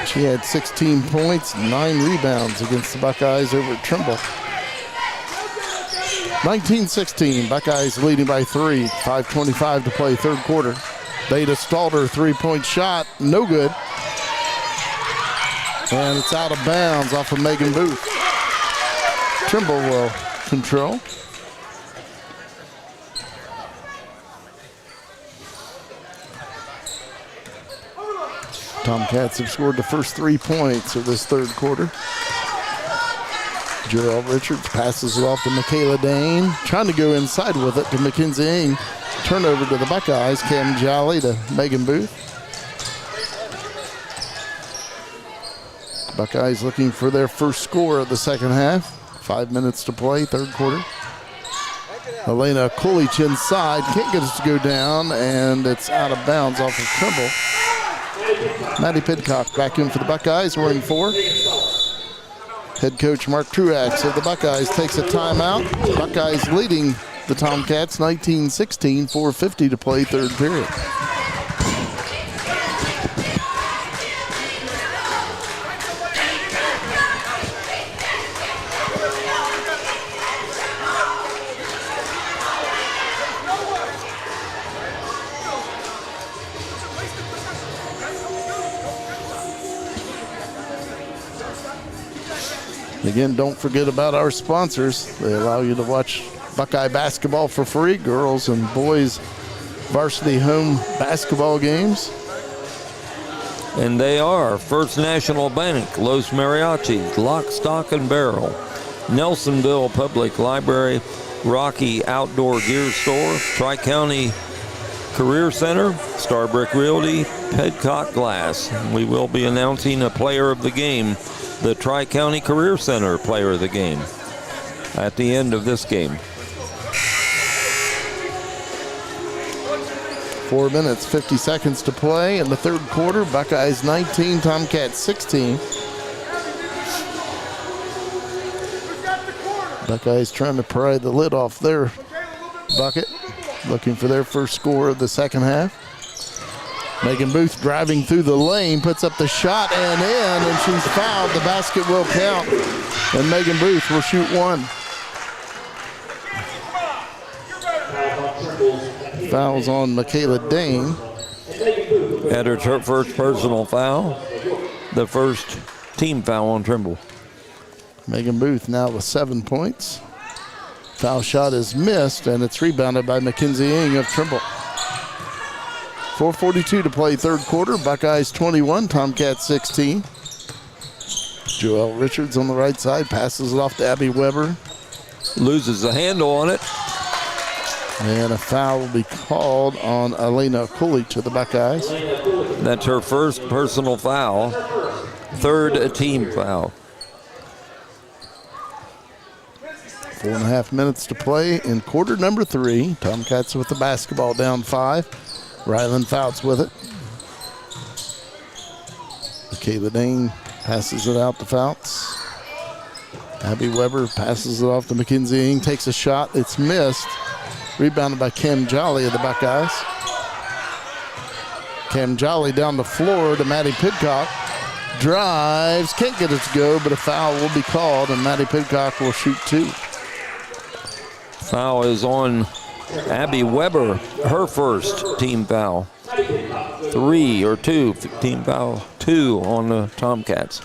She had 16 points, 9 rebounds against the Buckeyes over at Trimble. 19-16, Buckeyes leading by 3. 5:25 to play, third quarter. Beta Stalder, three-point shot, no good. And it's out of bounds off of Megan Booth. Trimble will control. Tomcats have scored the first 3 points of this third quarter. Joelle Richards passes it off to Michaela Dane. Trying to go inside with it to Mackenzie Ng. Turnover to the Buckeyes. Cam Jolly to Megan Booth. Buckeyes looking for their first score of the second half. 5 minutes to play, third quarter. Elena Coolidge inside. Can't get it to go down, and it's out of bounds off of Trimble. Maddie Pidcock back in for the Buckeyes, wearing 4. Head coach Mark Truax of the Buckeyes takes a timeout. Buckeyes leading the Tomcats 19-16, 4:50 to play, third period. Again, don't forget about our sponsors. They allow you to watch Buckeye basketball for free, girls and boys varsity home basketball games. And they are First National Bank, Los Mariachis, Lock, Stock, and Barrel, Nelsonville Public Library, Rocky Outdoor Gear Store, Tri-County Career Center, Starbrick Realty, Pedcock Glass. We will be announcing a player of the game, the Tri-County Career Center player of the game, at the end of this game. 4 minutes, 50 seconds to play in the third quarter. Buckeyes 19, Tomcats 16. Buckeyes trying to pry the lid off their bucket, looking for their first score of the second half. Megan Booth driving through the lane, puts up the shot and in, and she's fouled. The basket will count, and Megan Booth will shoot one. Fouls on Michaela Dane. Had her first personal foul, the first team foul on Trimble. Megan Booth now with 7 points. Foul shot is missed, and it's rebounded by Mackenzie Ng of Trimble. 4:42 to play third quarter. Buckeyes 21, Tomcats 16. Joelle Richards on the right side, passes it off to Abby Weber. Loses the handle on it. And a foul will be called on Elena Coolidge of the Buckeyes. That's her first personal foul, third team foul. 4.5 minutes to play in quarter number 3. Tomcats with the basketball down 5. Ryland Fouts with it. Michaela Dane passes it out to Fouts. Abby Weber passes it off to Mackenzie Ng, takes a shot, it's missed. Rebounded by Cam Jolly of the Buckeyes. Cam Jolly down the floor to Maddie Pidcock. Drives, can't get it to go, but a foul will be called, and Maddie Pidcock will shoot 2. Foul is on Abby Weber, her first team foul. 3 or 2, team foul 2 on the Tomcats.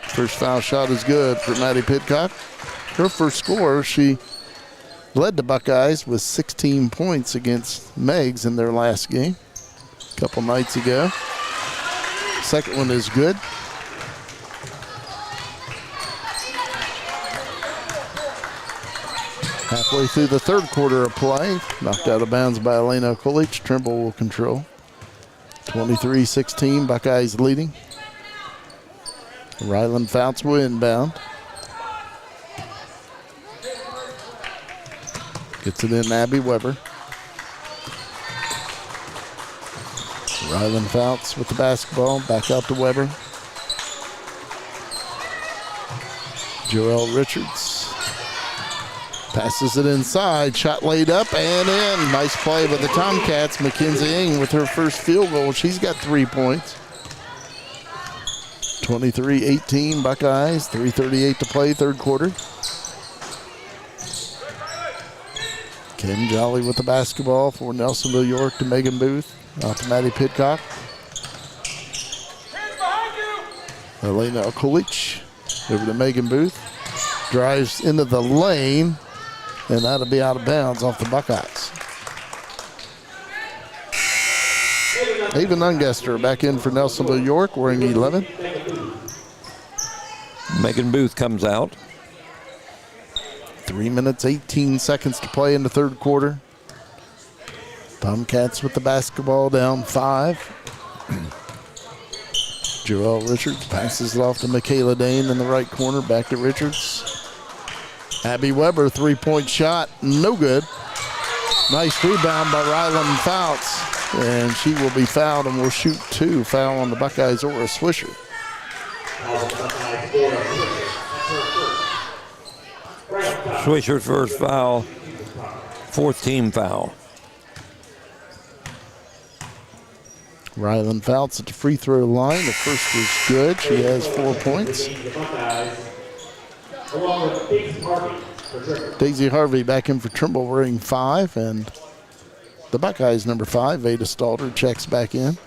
First foul shot is good for Maddie Pidcock. Her first score, she led the Buckeyes with 16 points against Megs in their last game a couple nights ago. Second one is good. Halfway through the third quarter of play, knocked out of bounds by Elena Coolidge. Trimble will control. 23-16, Buckeyes leading. Ryland Fouts will inbound. Gets it in Abby Weber. Ryland Fouts with the basketball, back out to Weber. Joelle Richards passes it inside, shot laid up and in. Nice play by the Tomcats. Mackenzie Ng with her first field goal. She's got 3 points. 23-18 Buckeyes, 3:38 to play, third quarter. Kim Jolly with the basketball for Nelsonville-York to Megan Booth. Out to Maddie Pidcock. Elena Coolidge over to Megan Booth. Drives into the lane, and that'll be out of bounds off the Buckeyes. Ava Nungester back in for Nelsonville-York, wearing 11. Megan Booth comes out. 3 minutes, 18 seconds to play in the third quarter. Tomcats with the basketball down 5. Joelle Richards passes it off to Michaela Dane in the right corner, back to Richards. Abby Weber, 3-point shot, no good. Nice rebound by Ryland Fouts, and she will be fouled and will shoot 2. Foul on the Buckeyes, Aura Swisher. Swisher's first foul, fourth team foul. Rylan Fouts at the free throw line. The first was good. She has 4 points. Daisy Harvey back in for Trimble wearing 5, and the Buckeyes number 5, Veda Stalter, checks back in.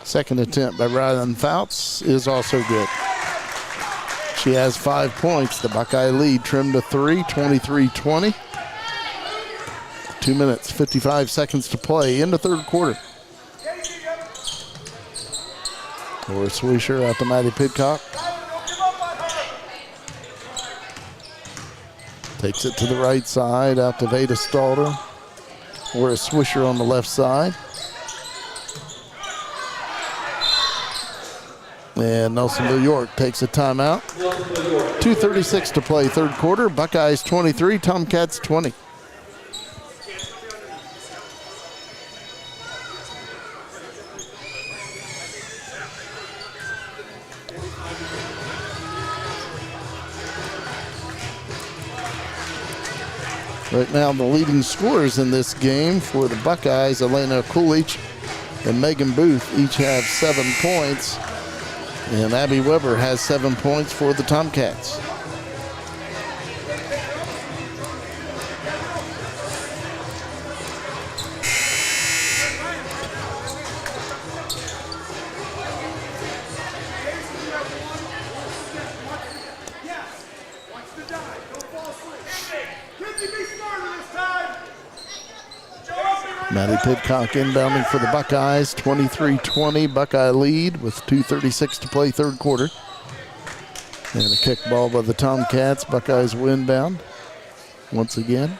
Second attempt by Rylan Fouts is also good. She has 5 points. The Buckeye lead trimmed to 3, 23-20. 2 minutes, 55 seconds to play in the third quarter. Or Swisher out to Maddie Pidcock. Takes it to the right side, out to Veda Stalter. Or a Swisher on the left side. And Nelsonville-York takes a timeout. 2:36 to play third quarter. Buckeyes 23, Tomcats 20. Right now, the leading scorers in this game for the Buckeyes, Elena Coolidge and Megan Booth, each have 7 points. And Abby Weber has 7 points for the Tomcats. Maddie Pidcock inbounding for the Buckeyes, 23-20, Buckeye lead with 2:36 to play third quarter. And a kick ball by the Tomcats. Buckeyes will inbound once again.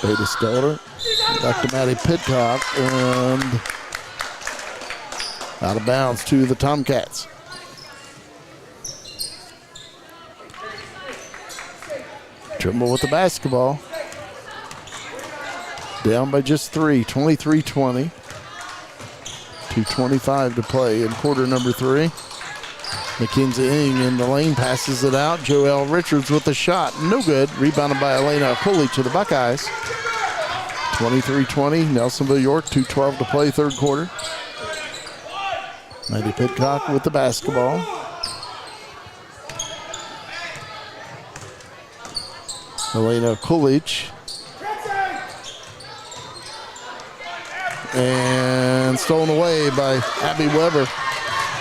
Veda Stalter, back to Maddie Pidcock, and out of bounds to the Tomcats. Trimble with the basketball. Down by just 3, 23-20. 2:25 to play in quarter number 3. Mackenzie Ing in the lane, passes it out. Joelle Richards with the shot, no good. Rebounded by Elena Cooley to the Buckeyes. 23-20, Nelsonville-York, 2:12 to play third quarter. Maddie Pidcock with the basketball. Elena Coolidge. And stolen away by Abby Weber.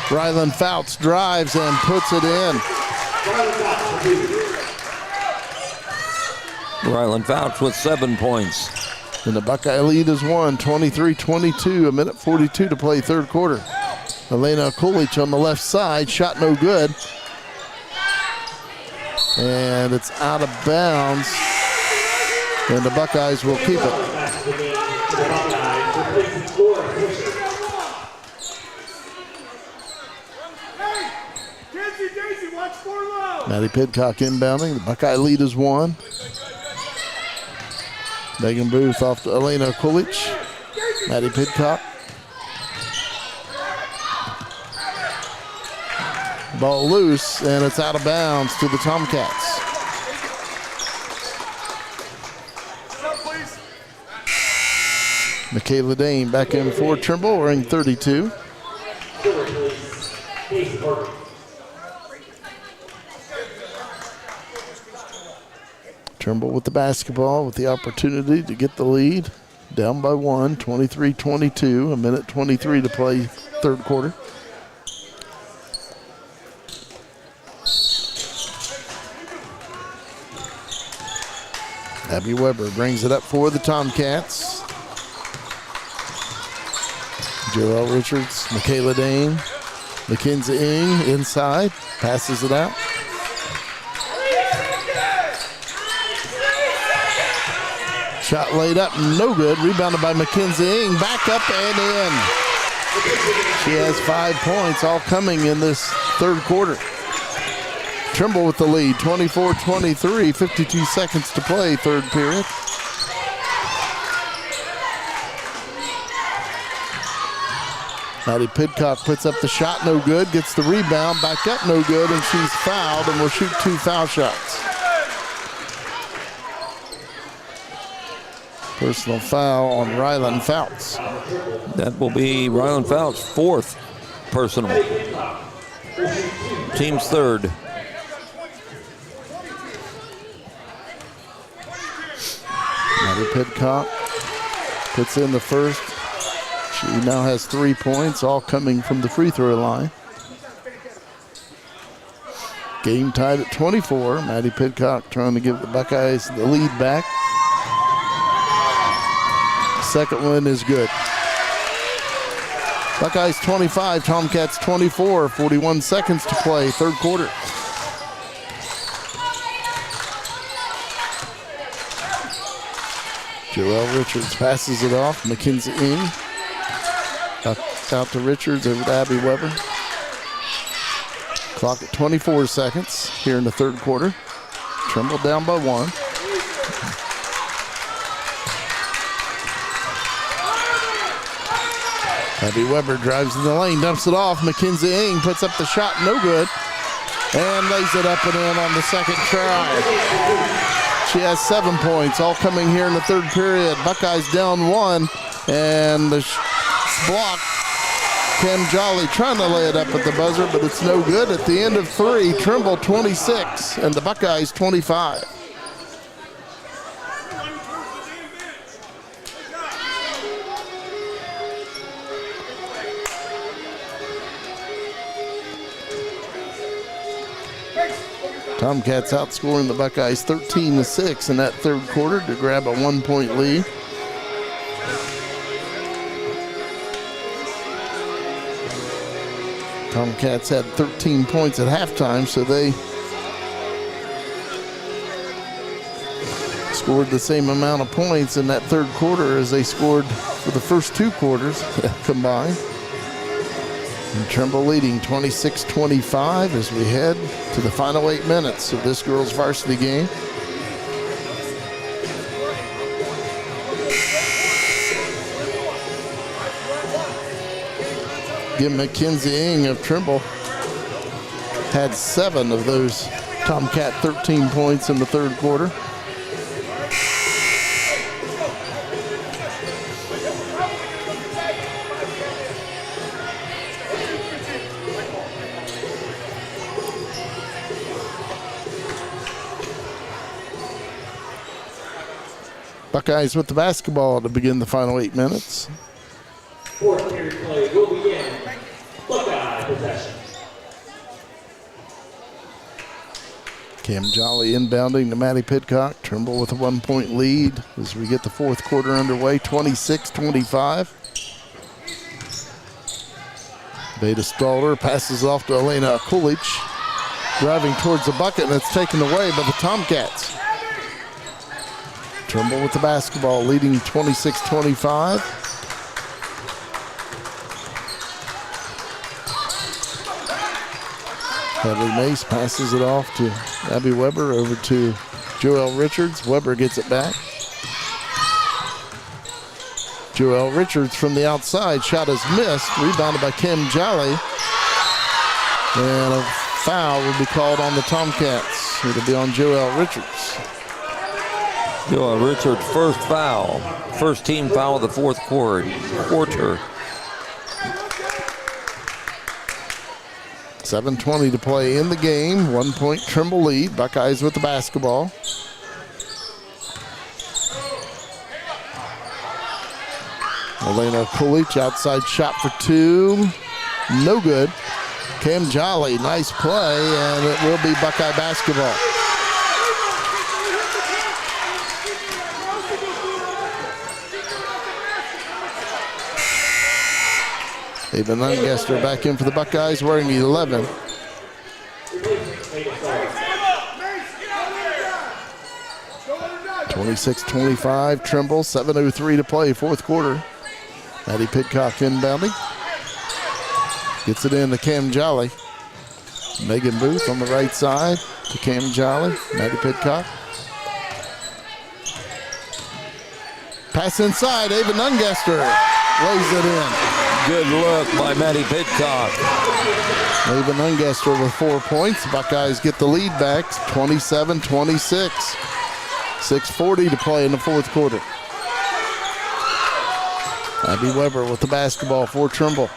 Rylan Fouts drives and puts it in. Rylan Fouts with 7 points. And the Buckeye lead is 1, 23-22, a minute 42 to play third quarter. Elena Coolidge on the left side, shot no good. And it's out of bounds. And the Buckeyes will keep it. Maddie Pidcock inbounding. The Buckeye lead is 1. Megan Booth off to Elena Coolidge. Maddie Pidcock. Ball loose, and it's out of bounds to the Tomcats. Michaela Dane back in for Trimble, wearing 32. Trimble with the basketball with the opportunity to get the lead. Down by 1, 23-22, a minute 23 to play third quarter. Abby Weber brings it up for the Tomcats. Joelle Richards, Michaela Dane, Mackenzie Ing inside, passes it out. Shot laid up, no good. Rebounded by Mackenzie Ing, back up and in. She has 5 points, all coming in this third quarter. Trimble with the lead, 24-23, 52 seconds to play, third period. Maddie Pidcock puts up the shot, no good. Gets the rebound, back up, no good, and she's fouled, and will shoot 2 foul shots. Personal foul on Rylan Fouts. That will be Rylan Fouts' 4th personal. Team's 3rd. Maddie Pidcock puts in the first. She now has 3 points, all coming from the free throw line. Game tied at 24. Maddie Pidcock trying to give the Buckeyes the lead back. Second one is good. Buckeyes 25, Tomcats 24, 41 seconds to play, 3rd quarter. Joelle Richards passes it off. Mackenzie Ng. Out to Richards over to Abby Weber. Clock at 24 seconds here in the 3rd quarter. Trimble down by 1. Abby Weber drives in the lane, dumps it off. Mackenzie Ng puts up the shot, no good. And lays it up and in on the second try. She has 7 points, all coming here in the 3rd period. Buckeyes down 1, and the block. Cam Jolly trying to lay it up at the buzzer, but it's no good. At the end of 3, Trimble 26, and the Buckeyes 25. Tomcats outscoring the Buckeyes 13-6 in that 3rd quarter to grab a 1-point lead. Tomcats had 13 points at halftime, so they scored the same amount of points in that 3rd quarter as they scored for the first 2 quarters combined. And Trimble leading 26-25 as we head to the final 8 minutes of this girls' varsity game. Again, Mackenzie Ng of Trimble had 7 of those Tomcat 13 points in the 3rd quarter. Buckeyes with the basketball to begin the final 8 minutes. 4th period play will begin. Buckeye possession. Cam Jolly inbounding to Maddie Pidcock. Trimble with a 1-point lead as we get the 4th quarter underway, 26-25. Beta Stalter passes off to Elena Kulich. Driving towards the bucket, and it's taken away by the Tomcats. Trimble with the basketball, leading 26-25. Hadley Mace passes it off to Abby Weber, over to Joelle Richards. Weber gets it back. Joelle Richards from the outside, shot is missed, rebounded by Kim Jolly. And a foul will be called on the Tomcats. It'll be on Joelle Richards. Joelle Richards' first foul. First team foul of the 4th quarter. 7:20 to play in the game. 1-point Trimble lead. Buckeyes with the basketball. Elena Kulich outside shot for 2. No good. Cam Jolly, nice play, and it will be Buckeye basketball. Ava Nungester back in for the Buckeyes, wearing 11. (26-25) Trimble, 7:03 to play, 4th quarter. Maddie Pidcock inbounding. Gets it in to Cam Jolly. Megan Booth on the right side to Cam Jolly. Maddie Pidcock. Pass inside, Ava Nungester lays it in. Good look by Maddie Pidcock. Ava Nungester with 4 points. Buckeyes get the lead back, 27-26. 6:40 to play in the fourth quarter. Abby Weber with the basketball for Trimble.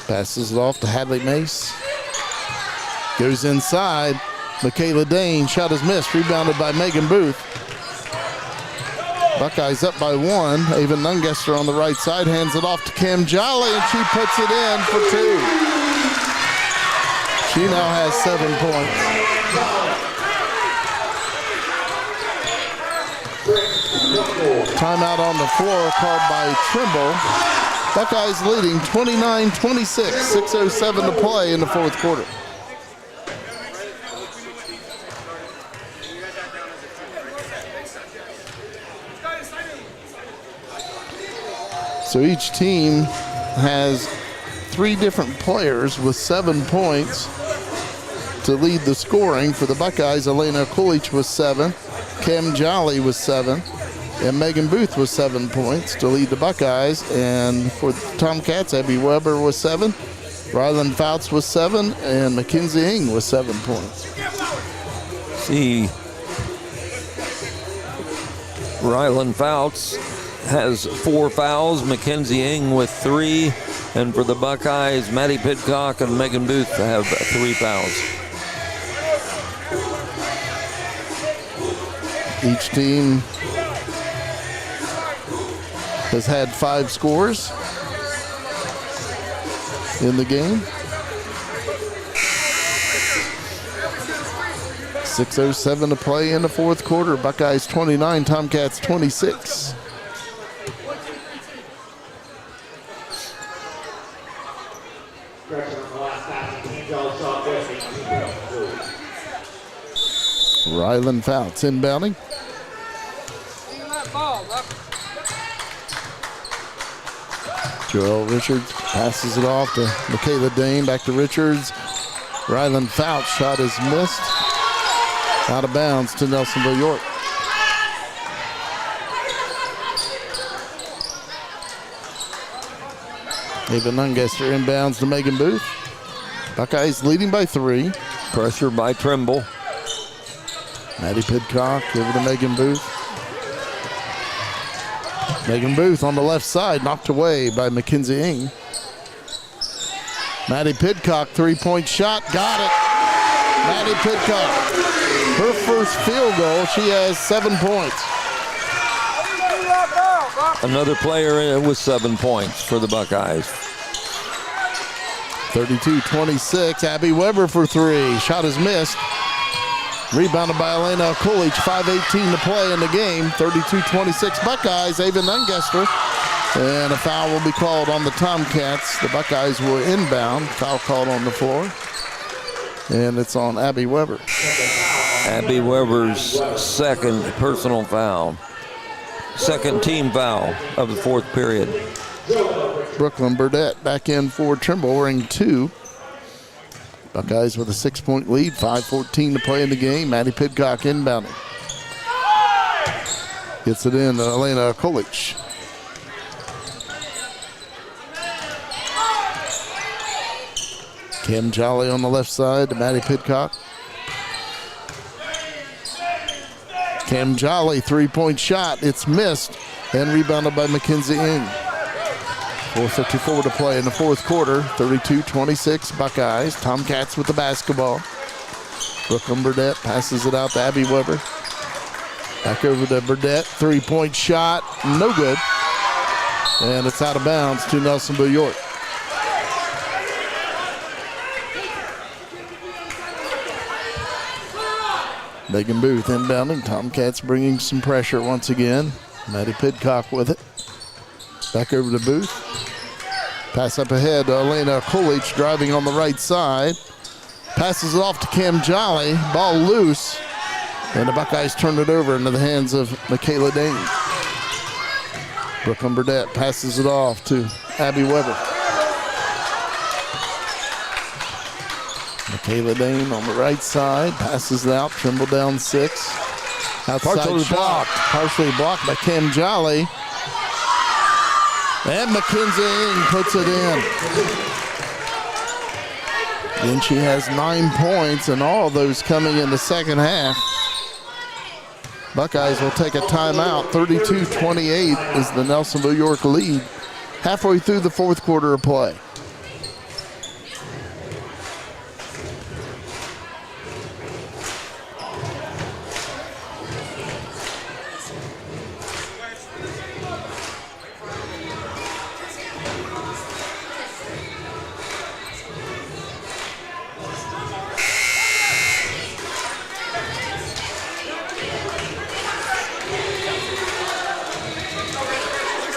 Passes it off to Hadley Mace. Goes inside. Michaela Dane, shot is missed, rebounded by Megan Booth. Buckeyes up by 1. Ava Nungester on the right side hands it off to Cam Jolly, and she puts it in for 2. She now has 7 points. Timeout on the floor called by Trimble. Buckeyes leading 29-26, 6:07 to play in the fourth quarter. So each team has 3 different players with 7 points to lead the scoring. For the Buckeyes, Elena Kulich was 7, Cam Jolly was 7, and Megan Booth was 7 points to lead the Buckeyes. And for the Tomcats, Abby Weber was 7, Rylan Fouts was 7, and Mackenzie Ng was 7 points. See, Rylan Fouts has 4 fouls, Mackenzie Ng with 3, and for the Buckeyes, Maddie Pidcock and Megan Booth have 3 fouls. Each team has had 5 scores in the game. 6:07 to play in the fourth quarter. Buckeyes 29, Tomcats 26. Rylan Fouts inbounding. Joel Richards passes it off to Michaela Dane, back to Richards. Rylan Fouts shot is missed. Out of bounds to Nelsonville-York. Ava Nungester inbounds to Megan Booth. Buckeyes leading by 3. Pressure by Trimble. Maddie Pidcock over to Megan Booth. Megan Booth on the left side, knocked away by Mackenzie Ng. Maddie Pidcock, 3-point shot, got it. Maddie Pidcock, her first field goal, she has 7 points. Another player with 7 points for the Buckeyes. 32-26, Abby Weber for 3, shot is missed. Rebounded by Elena Coolidge, 5:18 to play in the game. 32-26 Buckeyes, Ava Nungester. And a foul will be called on the Tomcats. The Buckeyes will inbound. Foul called on the floor. And it's on Abby Weber. Abby Weber's second personal foul. Second team foul of the fourth period. Brooklyn Burdett back in for Trimble, wearing 2. Buckeyes with a 6-point lead, 5:14 to play in the game. Maddie Pidcock inbounding. Gets it in to Elena Kulich. Cam Jolly on the left side to Maddie Pidcock. Cam Jolly, 3-point shot. It's missed and rebounded by Mackenzie Ng. 4:54 to play in the fourth quarter. 32-26 Buckeyes. Tomcats with the basketball. Brooklyn Burdett passes it out to Abby Weber. Back over to Burdett. 3-point shot. No good. And it's out of bounds to Nelsonville-York. Megan Booth inbounding. Tomcats bringing some pressure once again. Maddie Pidcock with it. Back over to Booth. Pass up ahead to Elena Coolidge driving on the right side. Passes it off to Cam Jolly. Ball loose. And the Buckeyes turn it over into the hands of Michaela Dane. Brooklyn Burdett passes it off to Abby Weber. Michaela Dane on the right side. Passes it out. Trimble down 6. Outside Partially shot. blocked. Partially blocked by Cam Jolly. And Mackenzie Ng puts it in. Then she has 9 points, and all of those coming in the second half. Buckeyes will take a timeout. 32-28 is the Nelsonville-York lead halfway through the fourth quarter of play.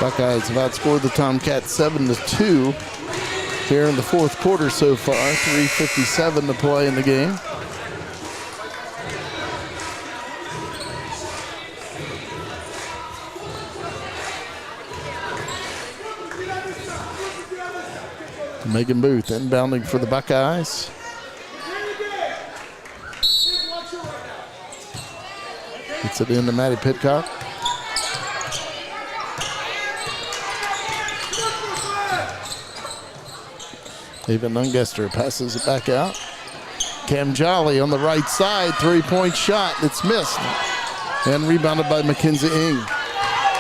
Buckeyes have outscored the Tomcats 7-2 here in the fourth quarter so far. 3:57 to play in the game. Megan Booth inbounding for the Buckeyes. Gets it into Maddie Pitcock. Ava Nungester passes it back out. Cam Jolly on the right side, three-point shot. It's missed. And rebounded by Mackenzie Ng.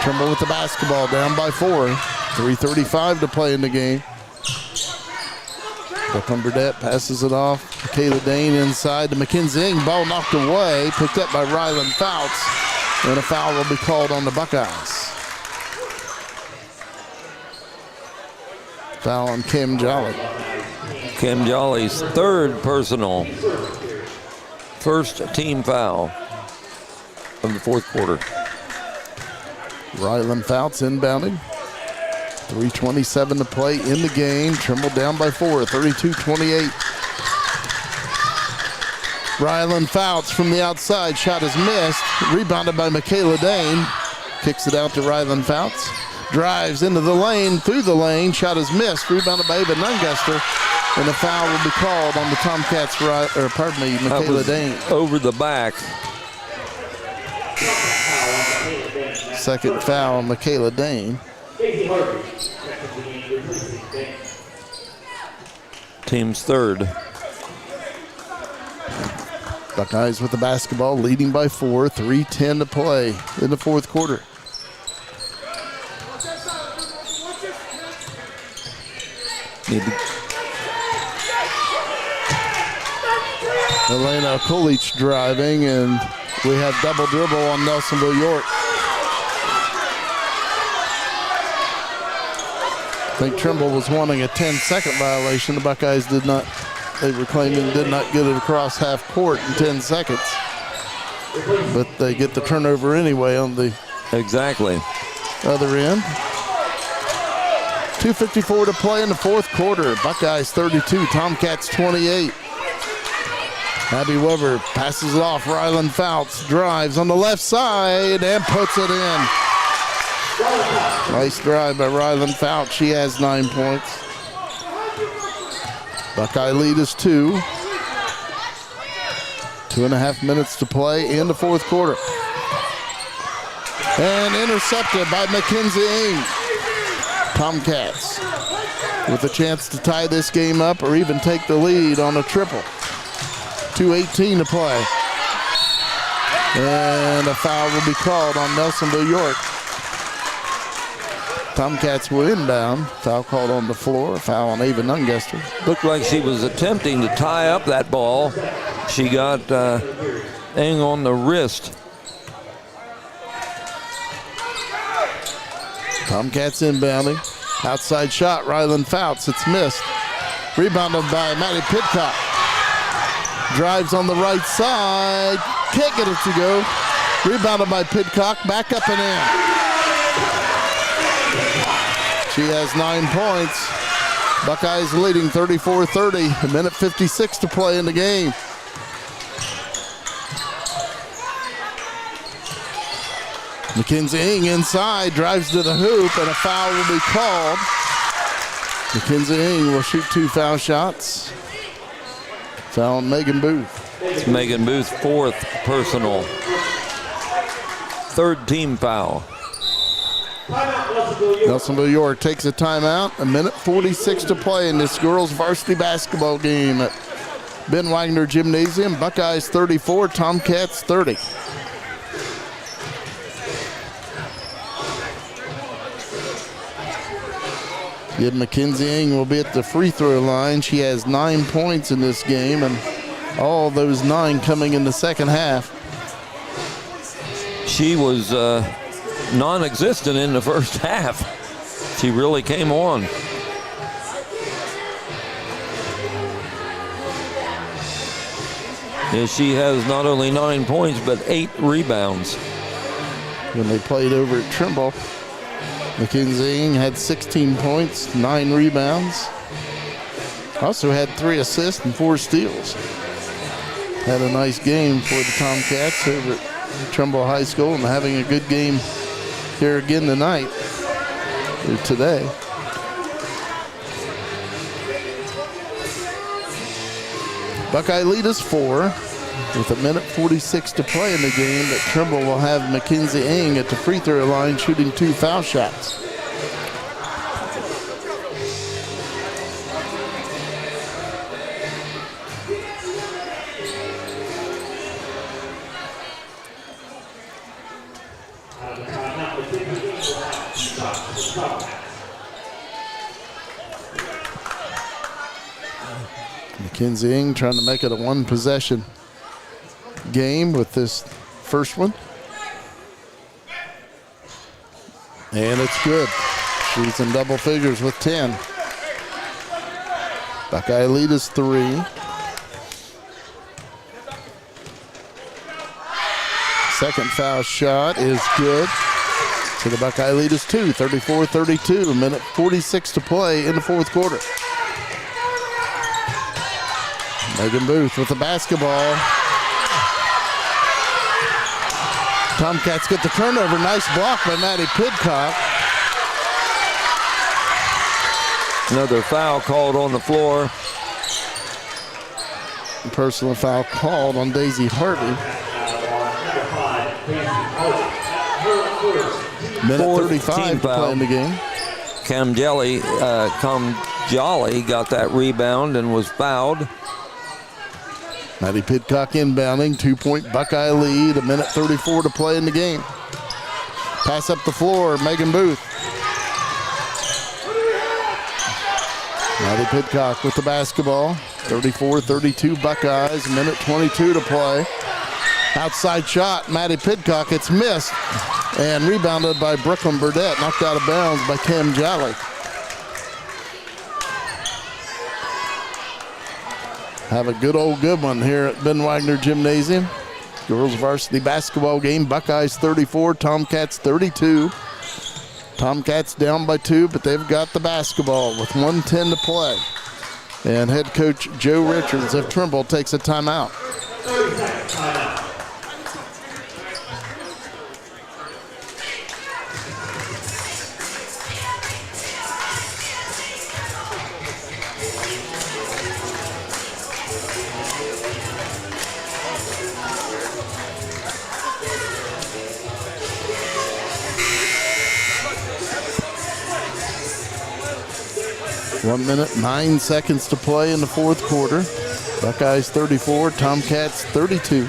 Trimble with the basketball, down by 4. 3:35 to play in the game. Brooklyn Burdette passes it off. Michaela Dane inside to Mackenzie Ng. Ball knocked away, picked up by Rylan Fouts. And a foul will be called on the Buckeyes. Foul on Cam Jolly. Cam Jolly's third personal. First team foul of the fourth quarter. Rylan Fouts inbounding. 3:27 to play in the game. Trimble down by 4, 32-28. Rylan Fouts from the outside. Shot is missed. Rebounded by Michaela Dane. Kicks it out to Rylan Fouts. Drives into the lane, through the lane. Shot is missed. Rebounded by Ava Nunguster. And a foul will be called on the Tomcats, Michaela Dane. Over the back. Second foul on Michaela Dane. Team's third. Buckeyes with the basketball, leading by 4, 3:10 to play in the fourth quarter. Elena Kulich driving, and we have double dribble on Nelsonville-York. I think Trimble was wanting a 10-second violation. The Buckeyes did not, they were claiming, did not get it across half court in 10 seconds. But they get the turnover anyway on the other end. 2:54 to play in the fourth quarter. Buckeyes 32, Tomcats 28. Abby Weber passes it off. Rylan Fouts drives on the left side and puts it in. Nice drive by Rylan Fouts. She has 9 points. Buckeye lead is 2. 2.5 minutes to play in the fourth quarter. And intercepted by Mackenzie Ng. Tomcats with a chance to tie this game up or even take the lead on a triple. 2:18 to play. And a foul will be called on Nelsonville-York. Tomcats will inbound. Foul called on the floor. Foul on Ava Nunguster. Looked like she was attempting to tie up that ball. She got Ng on the wrist. Tomcats inbounding. Outside shot, Rylan Fouts. It's missed. Rebounded by Maddie Pitcock. Drives on the right side. Can't get it to go. Rebounded by Pitcock. Back up and in. She has 9 points. Buckeyes leading 34-30. 1:56 to play in the game. Mackenzie Ng inside, drives to the hoop, and a foul will be called. Mackenzie Ng will shoot 2 foul shots. Foul on Megan Booth. It's Megan Booth's fourth personal. Third team foul. Nelsonville-York takes a timeout. A minute 46 to play in this girls varsity basketball game at Ben Wagner Gymnasium. Buckeyes 34, Tomcats 30. Yet Mackenzie Ng will be at the free throw line. She has 9 points in this game, and all those 9 coming in the second half. She was non-existent in the first half. She really came on. Yeah, she has not only 9 points, but 8 rebounds. When they played over at Trimble, Mackenzie Ng had 16 points, 9 rebounds. Also had 3 assists and 4 steals. Had a nice game for the Tomcats over at Trimble High School, and having a good game here again tonight, or today. Buckeye lead is 4 with a minute 46 to play in the game, but Trimble will have Mackenzie Ng at the free throw line shooting 2 foul shots. Mackenzie Ng trying to make it a 1-possession game with this first one. And it's good. She's in double figures with 10. Buckeye lead is 3. Second foul shot is good. So the Buckeye lead is 2, 34-32. A minute 46 to play in the fourth quarter. Megan Booth with the basketball. Tomcats get the turnover. Nice block by Maddie Pidcock. Another foul called on the floor. Personal foul called on Daisy Harvey. Minute 35 to play in the game. Cam Jolly got that rebound and was fouled. Maddie Pidcock inbounding, 2-point Buckeye lead, a minute 34 to play in the game. Pass up the floor, Megan Booth. Maddie Pidcock with the basketball, 34-32 Buckeyes, a minute 22 to play. Outside shot, Maddie Pidcock, it's missed, and rebounded by Brooklyn Burdett, knocked out of bounds by Cam Jolly. Have a good one here at Ben Wagner Gymnasium. Girls varsity basketball game. Buckeyes 34, Tomcats 32. Tomcats down by 2, but they've got the basketball with 1:10 to play. And head coach Joe Richards of Trimble takes a timeout. 30-second timeout. 1 minute, 9 seconds to play in the fourth quarter. Buckeyes 34, Tomcats 32.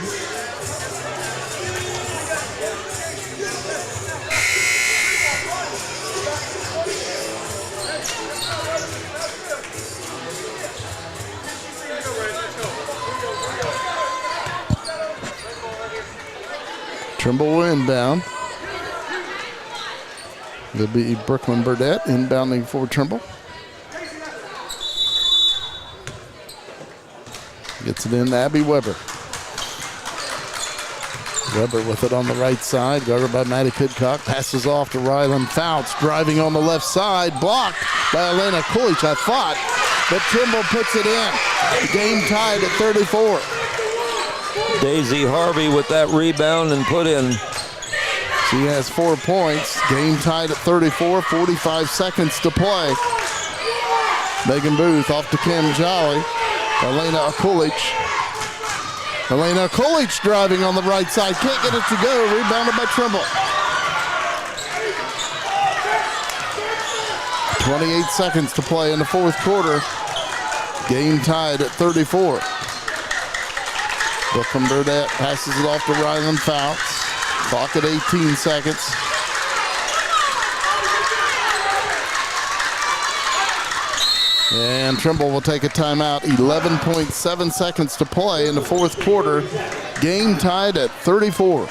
Trimble will inbound. It'll be Brooklyn Burdett inbounding for Trimble. Gets it in to Abby Weber. Weber with it on the right side, guarded by Maddie Pidcock. Passes off to Rylan Fouts, driving on the left side. Blocked by Elena Kulich, I thought, but Trimble puts it in. Game tied at 34. Daisy Harvey with that rebound and put in. She has 4 points. Game tied at 34, 45 seconds to play. Megan Booth off to Kim Jolly. Elena Kulich. Elena Kulich driving on the right side. Can't get it to go. Rebounded by Trimble. 28 seconds to play in the fourth quarter. Game tied at 34. Brooklyn Burdette passes it off to Ryland Fouts. Clock at 18 seconds. And Trimble will take a timeout. 11.7 seconds to play in the fourth quarter. Game tied at 34.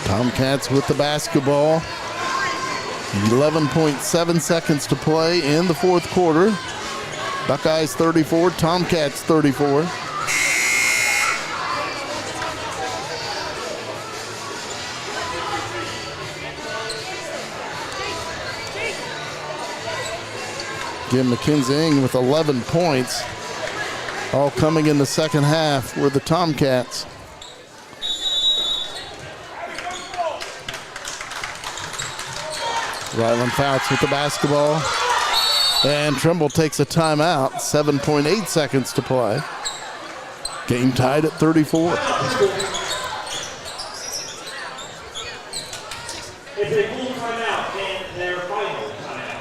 Tomcats with the basketball. 11.7 seconds to play in the fourth quarter. Buckeyes 34, Tomcats 34. Again, Mackenzie Ng with 11 points. All coming in the second half were the Tomcats. Ryland Fouts with the basketball. And Trimble takes a timeout. 7.8 seconds to play. Game tied at 34. It's a full timeout and their final timeout.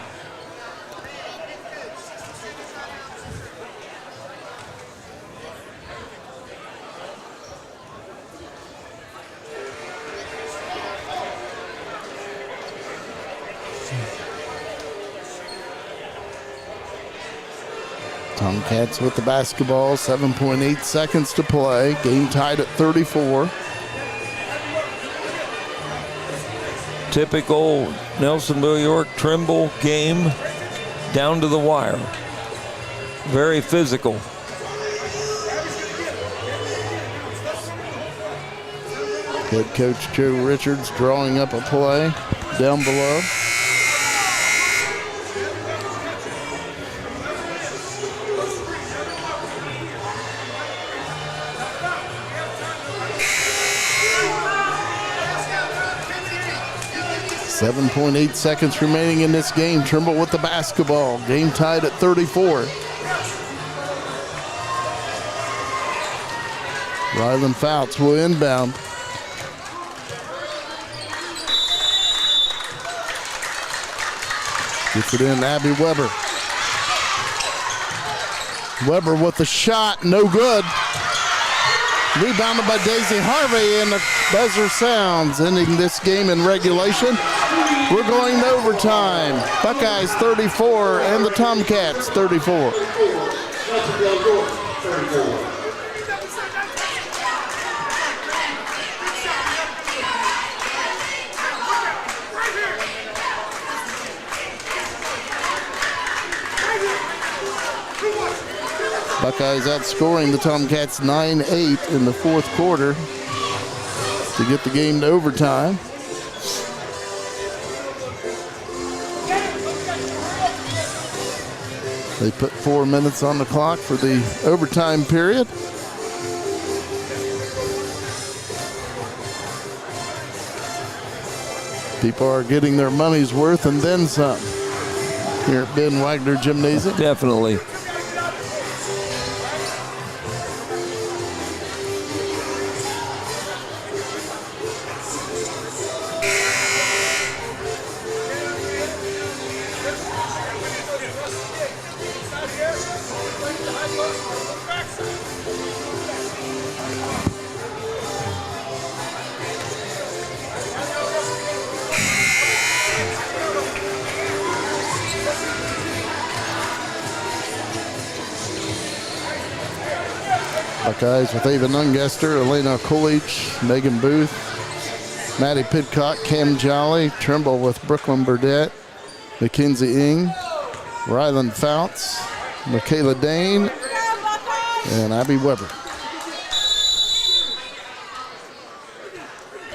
Tomcats with the basketball, 7.8 seconds to play. Game tied at 34. Typical Nelsonville-York Trimble game, down to the wire. Very physical. Head coach Joe Richards drawing up a play down below. .8 seconds remaining in this game. Trimble with the basketball. Game tied at 34. Ryland Fouts will inbound. Gets it in, Abby Weber. Weber with the shot, no good. Rebounded by Daisy Harvey, and the buzzer sounds, ending this game in regulation. We're going to overtime. Buckeyes 34 and the Tomcats 34. Buckeyes outscoring the Tomcats 9-8 in the fourth quarter to get the game to overtime. They put 4 minutes on the clock for the overtime period. People are getting their money's worth and then some here at Ben Wagner Gymnasium. Definitely. Buckeyes with Ava Nungester, Elena Coolidge, Megan Booth, Maddie Pidcock, Cam Jolly, Trimble with Brooklyn Burdette, Mackenzie Ng, Ryland Fouts, Michaela Dane, and Abby Weber.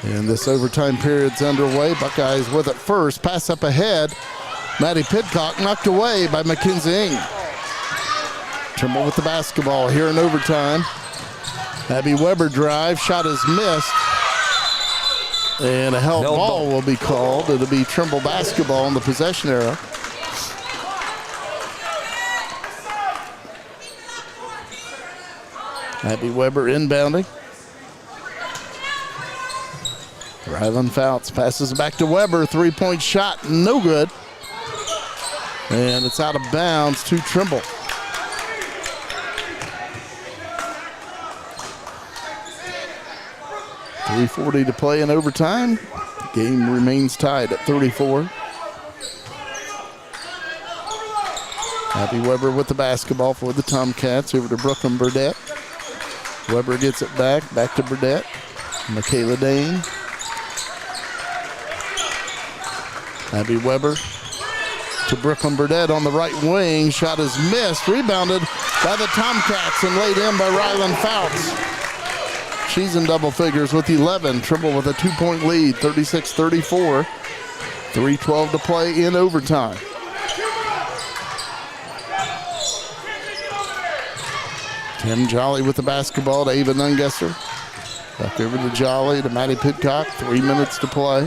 And this overtime period's underway. Buckeyes with it first. Pass up ahead. Maddie Pidcock knocked away by Mackenzie Ng. Trimble with the basketball here in overtime. Abby Weber drive, shot is missed. And a held ball will be called. It'll be Trimble basketball in the possession arrow. Abby Weber inbounding. Rylan Fouts passes it back to Weber. 3-point shot, no good. And it's out of bounds to Trimble. .340 to play in overtime. Game remains tied at 34. Abby Weber with the basketball for the Tomcats over to Brooklyn Burdette. Weber gets it back to Burdette. Michaela Dane. Abby Weber to Brooklyn Burdette on the right wing. Shot is missed. Rebounded by the Tomcats and laid in by Rylan Fouts. She's in double figures with 11. Trimble with a 2-point lead, 36-34. 3:12 to play in overtime. Kim Jolly with the basketball to Ava Nungesser. Back over to Jolly to Maddie Pidcock. 3 minutes to play.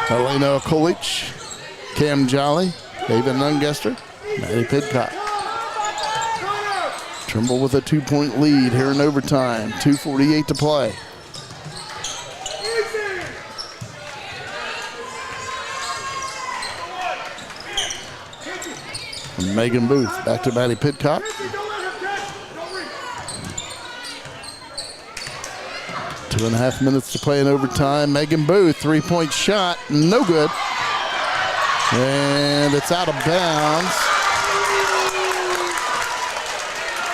Elena Okulich, Cam Jolly, Ava Nungesser, Maddie Pidcock. Trimble with a 2-point lead here in overtime. 2:48 to play. And Megan Booth back to Maddie Pidcock. 2.5 minutes to play in overtime. Megan Booth, 3-point shot, no good. And it's out of bounds.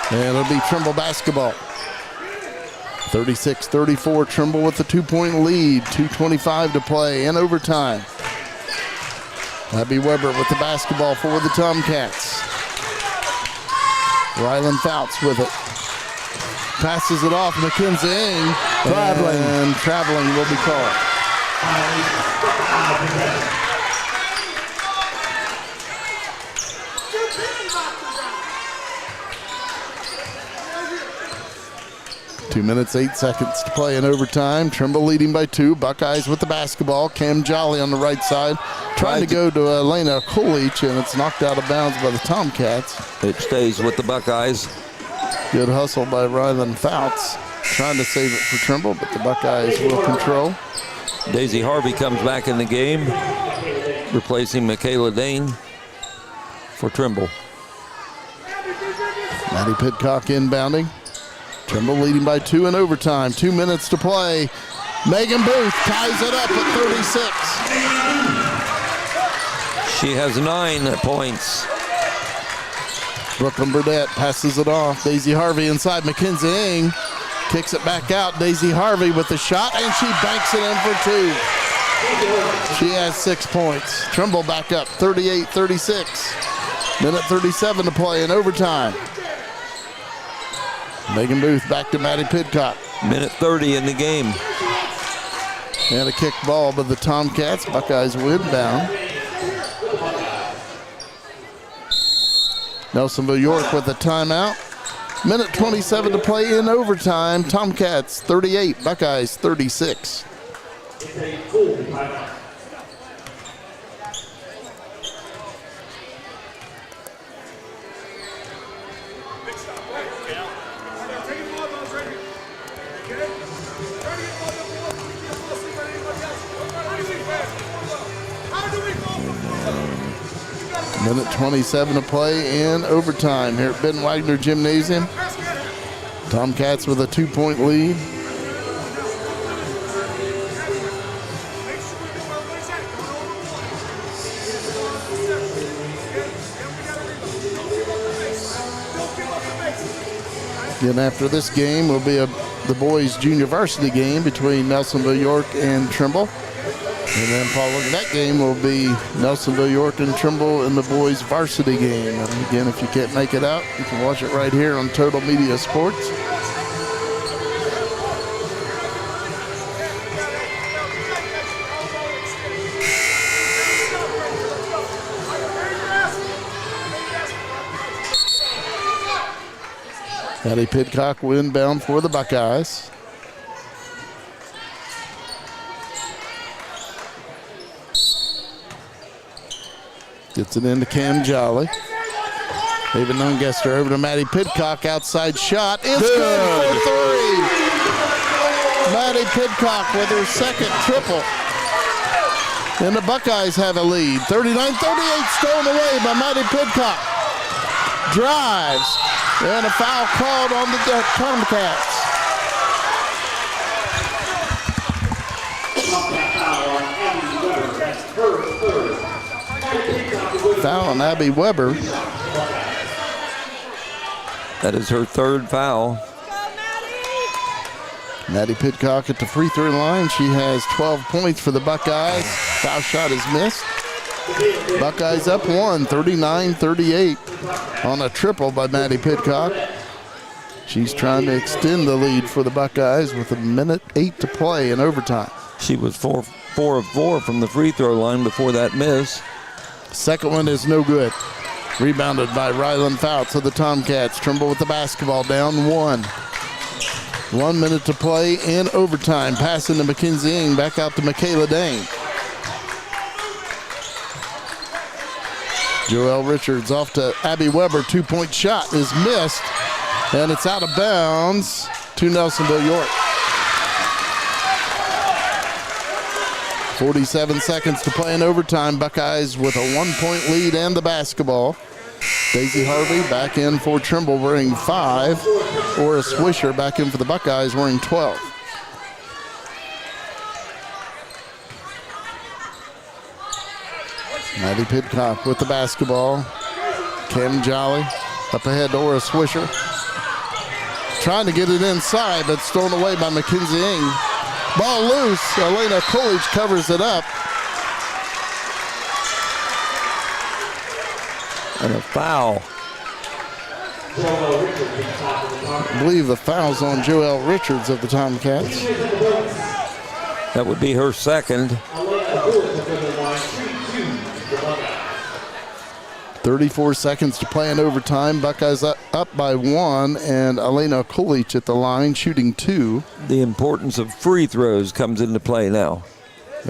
And it'll be Trimble basketball. 36-34, Trimble with the 2-point lead. 2:25 to play in overtime. Abby Weber with the basketball for the Tomcats. Rylan Fouts with it. Passes it off, Mackenzie Ng. And traveling will be called. 2 minutes, 8 seconds to play in overtime. Trimble leading by 2. Buckeyes with the basketball. Cam Jolly on the right side. Trying to go to Elena Colich, and it's knocked out of bounds by the Tomcats. It stays with the Buckeyes. Good hustle by Rylan Fouts. Trying to save it for Trimble, but the Buckeyes will control. Daisy Harvey comes back in the game, replacing Michaela Dane for Trimble. Maddie Pidcock inbounding. Trimble leading by 2 in overtime. 2 minutes to play. Megan Booth ties it up at 36. She has 9 points. Brooklyn Burdette passes it off. Daisy Harvey inside. Mackenzie Ng kicks it back out. Daisy Harvey with the shot, and she banks it in for 2. She has 6 points. Trimble back up, 38-36. Minute 37 to play in overtime. Megan Booth back to Maddie Pidcock. Minute 30 in the game. And a kick ball by the Tomcats. Buckeyes will inbound. Nelsonville-York with a timeout. Minute 27 to play in overtime. Tomcats 38, Buckeyes 36. It's a full timeout. Minute 27 to play in overtime here at Ben Wagner Gymnasium. Tomcats with a 2-point lead. Then after this game will be the boys' junior varsity game between Nelsonville-York and Trimble. And then following that game will be Nelsonville-York and Trimble in the boys' varsity game. And again, if you can't make it out, you can watch it right here on Total Media Sports. Maddie Pidcock will inbound for the Buckeyes. Gets it into Cam Jolly. David Nungester over to Maddie Pidcock. Outside shot. It's good for three. Maddie Pidcock with her second triple. And the Buckeyes have a lead. 39-38 stolen away by Maddie Pidcock. Drives. And a foul called on the Tomcats. Foul on Abby Weber. That is her third foul. Maddie Pidcock at the free throw line. She has 12 points for the Buckeyes. Foul shot is missed. Buckeyes up one, 39-38 on a triple by Maddie Pidcock. She's trying to extend the lead for the Buckeyes with 1:08 to play in overtime. She was 4 of 4 from the free throw line before that miss. Second one is no good. Rebounded by Rylan Fouts of the Tomcats. Trimble with the basketball, down one. 1 minute to play in overtime. Passing to Mackenzie Ng, back out to Michaela Dane. Joelle Richards off to Abby Weber. 2-point shot is missed, and it's out of bounds to Nelsonville-York. 47 seconds to play in overtime. Buckeyes with a 1-point lead and the basketball. Daisy Harvey back in for Trimble wearing 5. Ora Swisher back in for the Buckeyes wearing 12. Maddie Pidcock with the basketball. Cam Jolly up ahead to Ora Swisher. Trying to get it inside, but stolen away by Mackenzie Ng. Ball loose. Elena Coolidge covers it up. And a foul. I believe the foul's on Joelle Richards of the Tomcats. That would be her second. 34 seconds to play in overtime. Buckeyes up by 1, and Elena Coolidge at the line shooting 2. The importance of free throws comes into play now.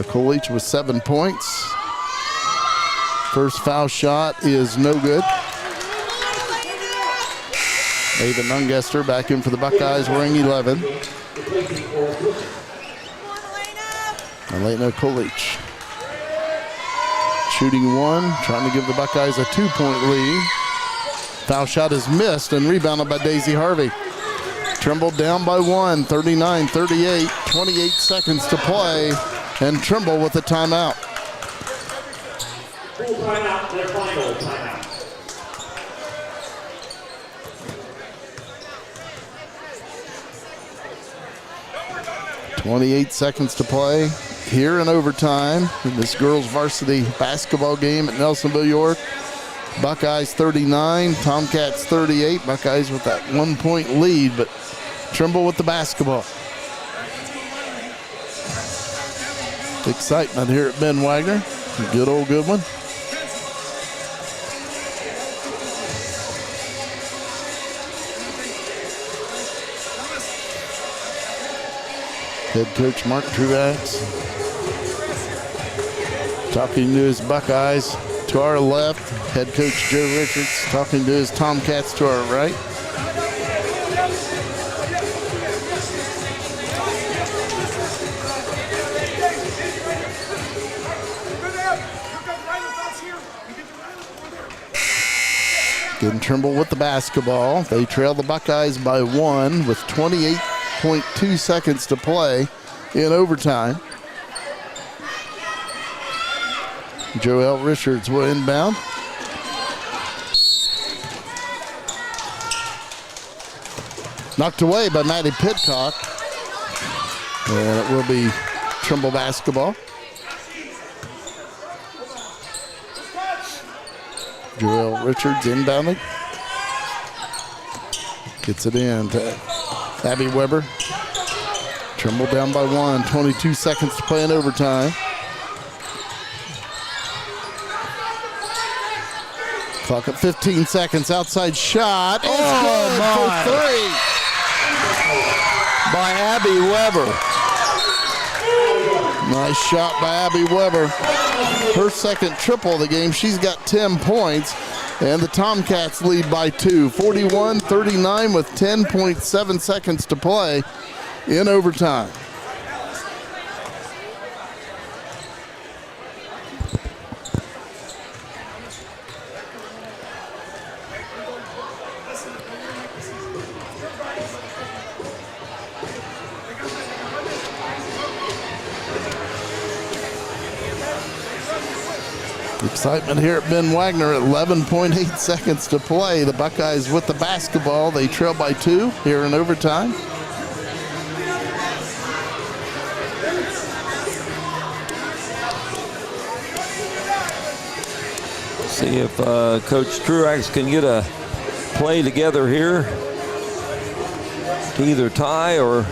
Coolidge with 7 points. First foul shot is no good. Ava Nungester back in for the Buckeyes wearing 11. Elena Coolidge shooting 1, trying to give the Buckeyes a 2-point lead. Foul shot is missed and rebounded by Daisy Harvey. Trimble down by 1, 39-38, 28 seconds to play, and Trimble with a timeout. Full timeout, their final timeout. 28 seconds to play here in overtime in this girls varsity basketball game at Nelsonville-York. Buckeyes 39, Tomcats 38. Buckeyes with that 1-point lead, but Trimble with the basketball. Excitement here at Ben Wagner. A good old good one. Head coach Mark Truax talking to his Buckeyes to our left. Head coach Joe Richards talking to his Tomcats to our right. Again, Trimble with the basketball. They trail the Buckeyes by 1 with 28.2 seconds to play in overtime. Joelle Richards will inbound. Knocked away by Maddie Pidcock. And it will be Trimble basketball. Joelle Richards inbounding. Gets it in to Abby Weber. Trimble down by 1, 22 seconds to play in overtime. Clock at 15 seconds. Outside shot. It's good for 3. By Abby Weber. Nice shot by Abby Weber. Her second triple of the game. She's got 10 points. And the Tomcats lead by 2. 41-39 with 10.7 seconds to play in overtime. Excitement here at Ben Wagner. 11.8 seconds to play. The Buckeyes with the basketball. They trail by 2 here in overtime. See if Coach Truax can get a play together here to either tie or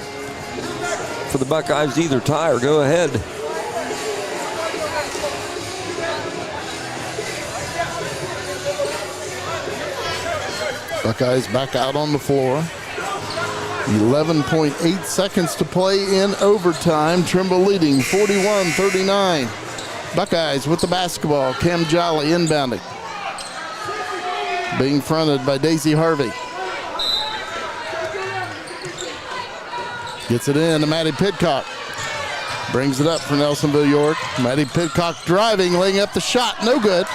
for the Buckeyes to either tie or go ahead. Buckeyes back out on the floor. 11.8 seconds to play in overtime. Trimble leading 41-39. Buckeyes with the basketball. Cam Jolly inbounding. Being fronted by Daisy Harvey. Gets it in to Maddie Pidcock. Brings it up for Nelsonville-York. Maddie Pidcock driving, laying up the shot. No good.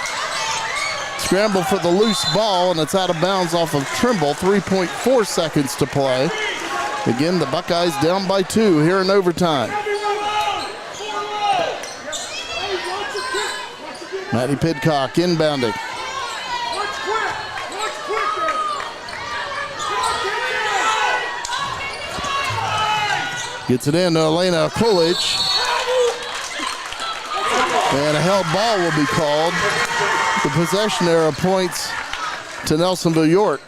Scramble for the loose ball, and it's out of bounds off of Trimble. 3.4 seconds to play. Again, the Buckeyes down by 2 here in overtime. Maddie Pidcock inbounding. Gets it in to Elena Coolidge. And a held ball will be called. The possession arrow points to Nelsonville-York.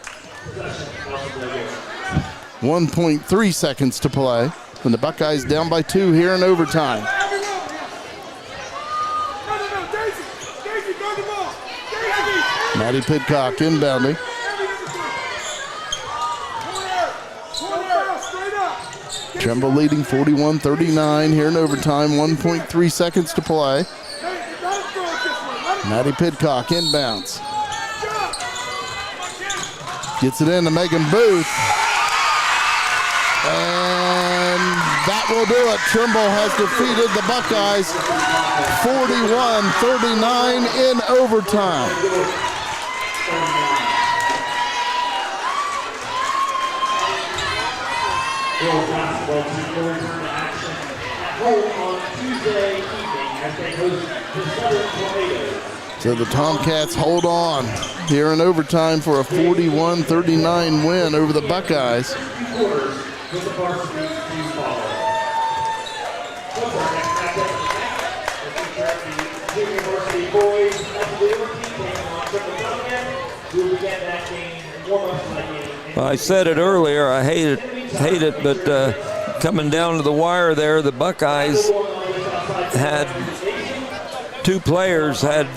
1.3 seconds to play. And the Buckeyes down by 2 here in overtime. Maddie Pidcock inbounding. Trimble leading 41-39 here in overtime. 1.3 seconds to play. Maddie Pidcock inbounds. Gets it in to Megan Booth. And that will do it. Trimble has defeated the Buckeyes 41-39 in overtime. Girls basketball team will return to action at home on Tuesday evening as they host the Southern Tornadoes. So the Tomcats hold on here in overtime for a 41-39 win over the Buckeyes. Quarters with the varsity to follow. What's our next matchup the junior varsity boys of the York team taking on Trimble Tomcats. We will begin that game and warm up for that game. I said it earlier, I hate it, but coming down to the wire there, the Buckeyes had 2 players had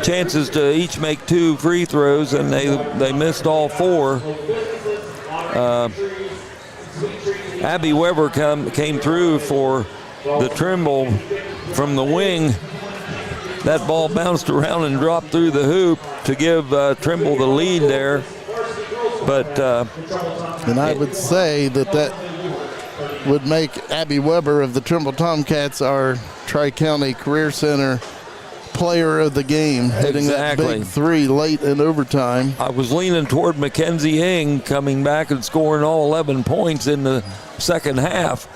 chances to each make 2 free throws, and they missed all 4. Abby Weber came through for the Trimble from the wing. That ball bounced around and dropped through the hoop to give Trimble the lead there. But and I would say that would make Abby Weber of the Trimble Tomcats our Tri-County Career Center player of the game, hitting that big 3 late in overtime. I was leaning toward Mackenzie Ing coming back and scoring all 11 points in the second half.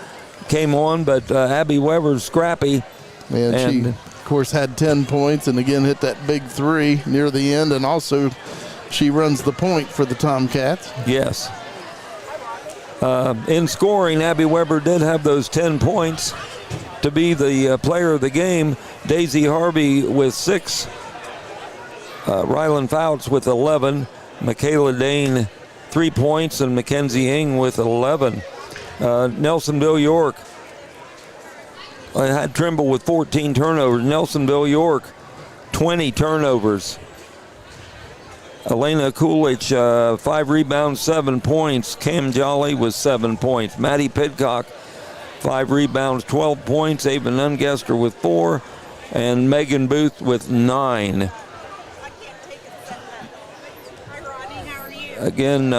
Came on, but Abby Weber's scrappy. And she, of course, had 10 points and again hit that big 3 near the end, and also she runs the point for the Tomcats. Yes. In scoring, Abby Weber did have those 10 points to be the player of the game. Daisy Harvey with 6. Rylan Fouts with 11. Michaela Dane 3 points, and Mackenzie Ing with 11. Nelsonville-York had Trimble with 14 turnovers. Nelsonville-York 20 turnovers. Elena Coolidge, 5 rebounds, 7 points. Cam Jolly with 7 points. Maddie Pidcock, 5 rebounds, 12 points. Ava Nungester with 4. And Megan Booth with 9. Again,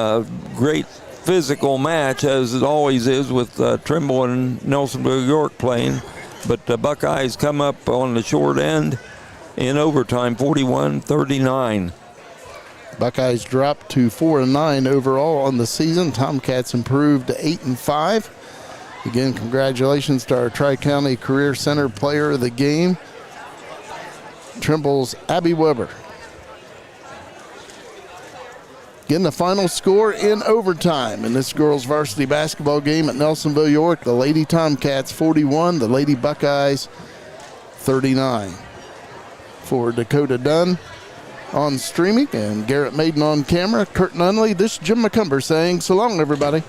great physical match, as it always is with Trimble and Nelsonville-York playing. But the Buckeyes come up on the short end in overtime, 41-39. Buckeyes dropped to 4-9 overall on the season. Tomcats improved to 8-5. Again, congratulations to our Tri-County Career Center Player of the Game, Trimble's Abby Weber. Again, the final score in overtime in this girls varsity basketball game at Nelsonville-York. The Lady Tomcats 41, the Lady Buckeyes 39. For Dakota Dunn on streaming and Garrett Maiden on camera, Kurt Nunley, this is Jim McCumber saying so long, everybody.